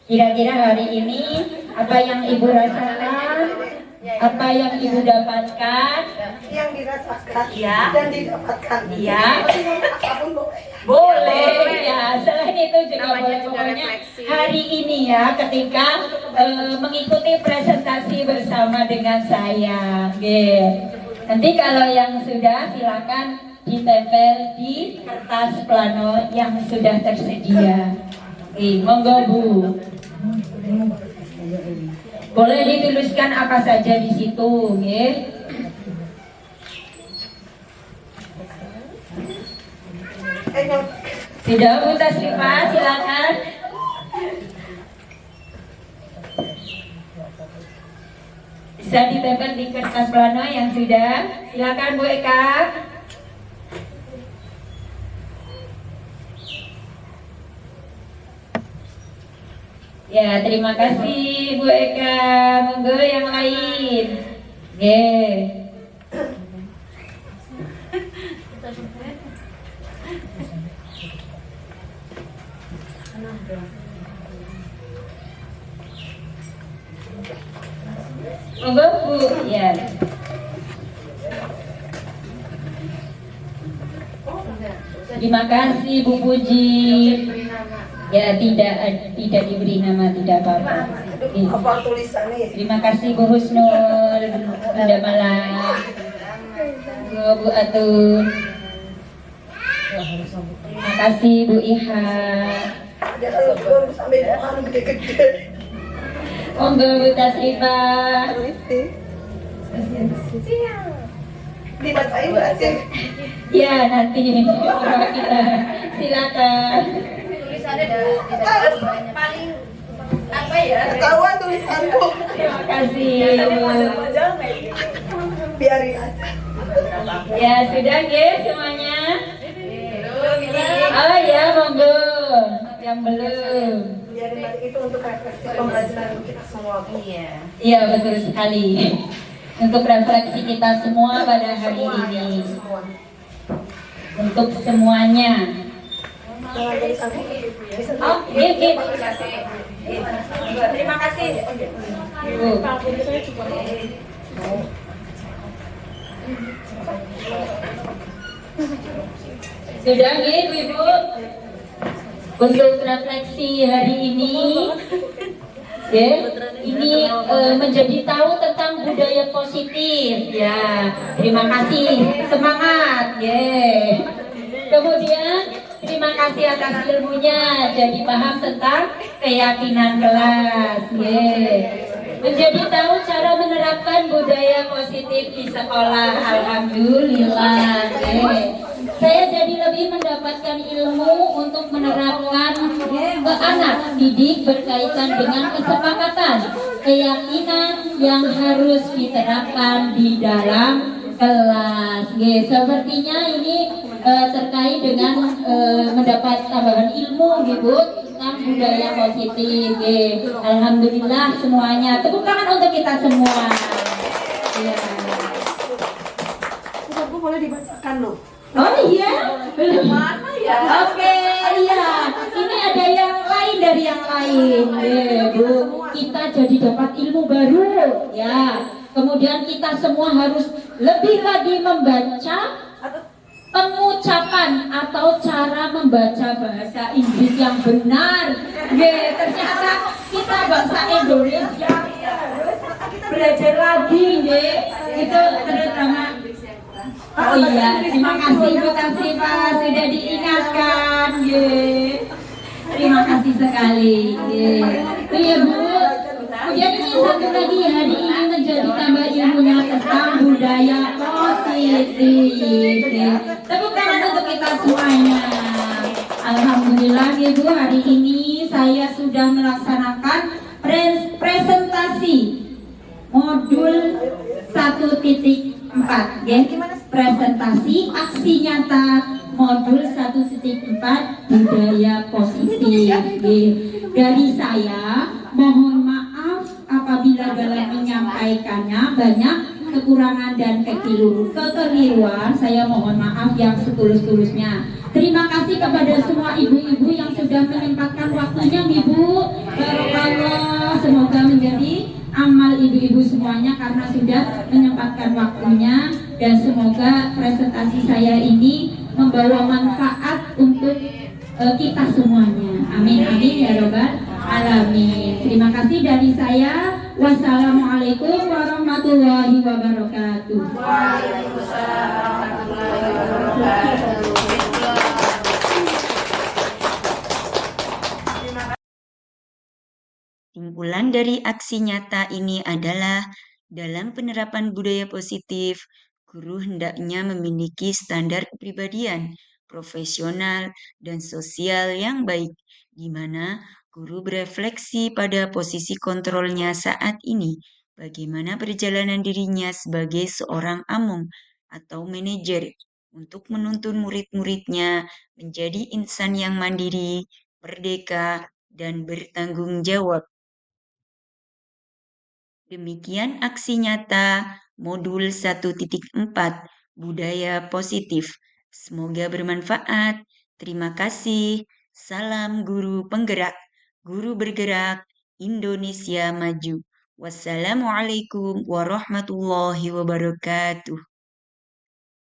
Kira-kira hari ini apa yang Ibu rasakan? Apa yang Ibu dapatkan? Yang dirasakan Iya. dan didapatkan. Iya. Apapun boleh. Boleh ya, selain itu juga Namanya boleh. juga Pokoknya refleksi. hari ini ya ketika mengikuti presentasi bersama dengan saya. Oke. Nanti kalau yang sudah silakan ditempel di kertas plano yang sudah tersedia. Oke, monggo Bu. Boleh dituliskan apa saja di situ, nggih. Sudah Bu Tasrifa, silakan. Bisa ditempel di kertas plano yang sudah. Silakan Bu Eka. Ya, terima kasih Bu Eka. Monggo yang lain. Nggih. Monggo Bu, ya. Terima kasih Bu Puji. Ya, tidak diberi nama, tidak apa-apa. Oke. Apa tulisannya ya? Terima kasih Bu Husnul, Bunda Malang, Bu Atun. Terima kasih Bu Iha. Ada telepon sampai depan gede-gede. Monggo Bu Tasrifa. Dibacain nggak sih? Ya, nanti kita silakan. Tulisannya di paling apa ya? Ketahuan tulisanku. Terima kasih. Biarin aja. Ya, sudah nggih semuanya? Belum ini. Oh ya, monggo. Yang belum. Biarin nanti itu untuk refleksi pembelajaran kita semua. Iya. Iya, betul sekali. Untuk refleksi kita semua pada hari ini. Semua. Untuk semuanya. Jangan tulisanku. Oh, gini. Terima kasih. Bu. Sudah nggih Ibu? Untuk refleksi hari ini, ya, ini menjadi tahu tentang budaya positif, ya. Terima kasih, semangat, ya. Kemudian terima kasih atas ilmunya, jadi paham tentang keyakinan kelas, ya. Menjadi tahu cara menerapkan budaya positif di sekolah, alhamdulillah, ya. Saya jadi lebih mendapatkan ilmu untuk menerapkan ke anak didik berkaitan dengan kesepakatan, keyakinan yang harus diterapkan di dalam kelas. Sepertinya ini terkait dengan mendapat tambahan ilmu gitu tentang budaya positif. Alhamdulillah semuanya. Tepuk tangan untuk kita semua. Ya. Buku boleh dibacakan loh. Oh iya, belum. Oke, iya. Ini ada yang lain dari yang lain, Bu. Kita jadi dapat ilmu baru, ya. Kemudian kita semua harus lebih lagi membaca pengucapan atau cara membaca bahasa Inggris yang benar. Ternyata kita bahasa Indonesia harus belajar lagi, itu terutama. Oh iya, terima kasih Bu Tasrifa sudah diingatkan, terima kasih sekali. Oh iya Bu, kemudian ini satu lagi, hari ini menjadi tambah ilmunya tentang budaya positif. Tepuk tangan untuk kita semuanya. Alhamdulillah Bu, hari ini saya sudah melaksanakan presentasi modul 1.4, presentasi aksi nyata modul 1.4 budaya positif. Dari saya mohon maaf apabila dalam menyampaikannya banyak kekurangan dan kekeliruan saya mohon maaf yang setulus-tulusnya. Terima kasih kepada semua ibu-ibu yang sudah menyempatkan waktunya, Ibu. Barakallah, semoga menjadi amal ibu-ibu semuanya karena sudah menyempatkan waktunya, dan semoga presentasi saya ini membawa manfaat untuk kita semuanya. Amin amin ya robbal alamin. Terima kasih dari saya. Wassalamualaikum warahmatullahi wabarakatuh. Waalaikumsalam warahmatullahi wabarakatuh. Kesimpulan dari aksi nyata ini adalah dalam penerapan budaya positif, guru hendaknya memiliki standar kepribadian, profesional, dan sosial yang baik, di mana guru berefleksi pada posisi kontrolnya saat ini, bagaimana perjalanan dirinya sebagai seorang among atau manajer untuk menuntun murid-muridnya menjadi insan yang mandiri, merdeka, dan bertanggung jawab. Demikian aksi nyata modul 1.4 budaya positif. Semoga bermanfaat. Terima kasih. Salam guru penggerak. Guru bergerak, Indonesia maju. Wassalamualaikum warahmatullahi wabarakatuh.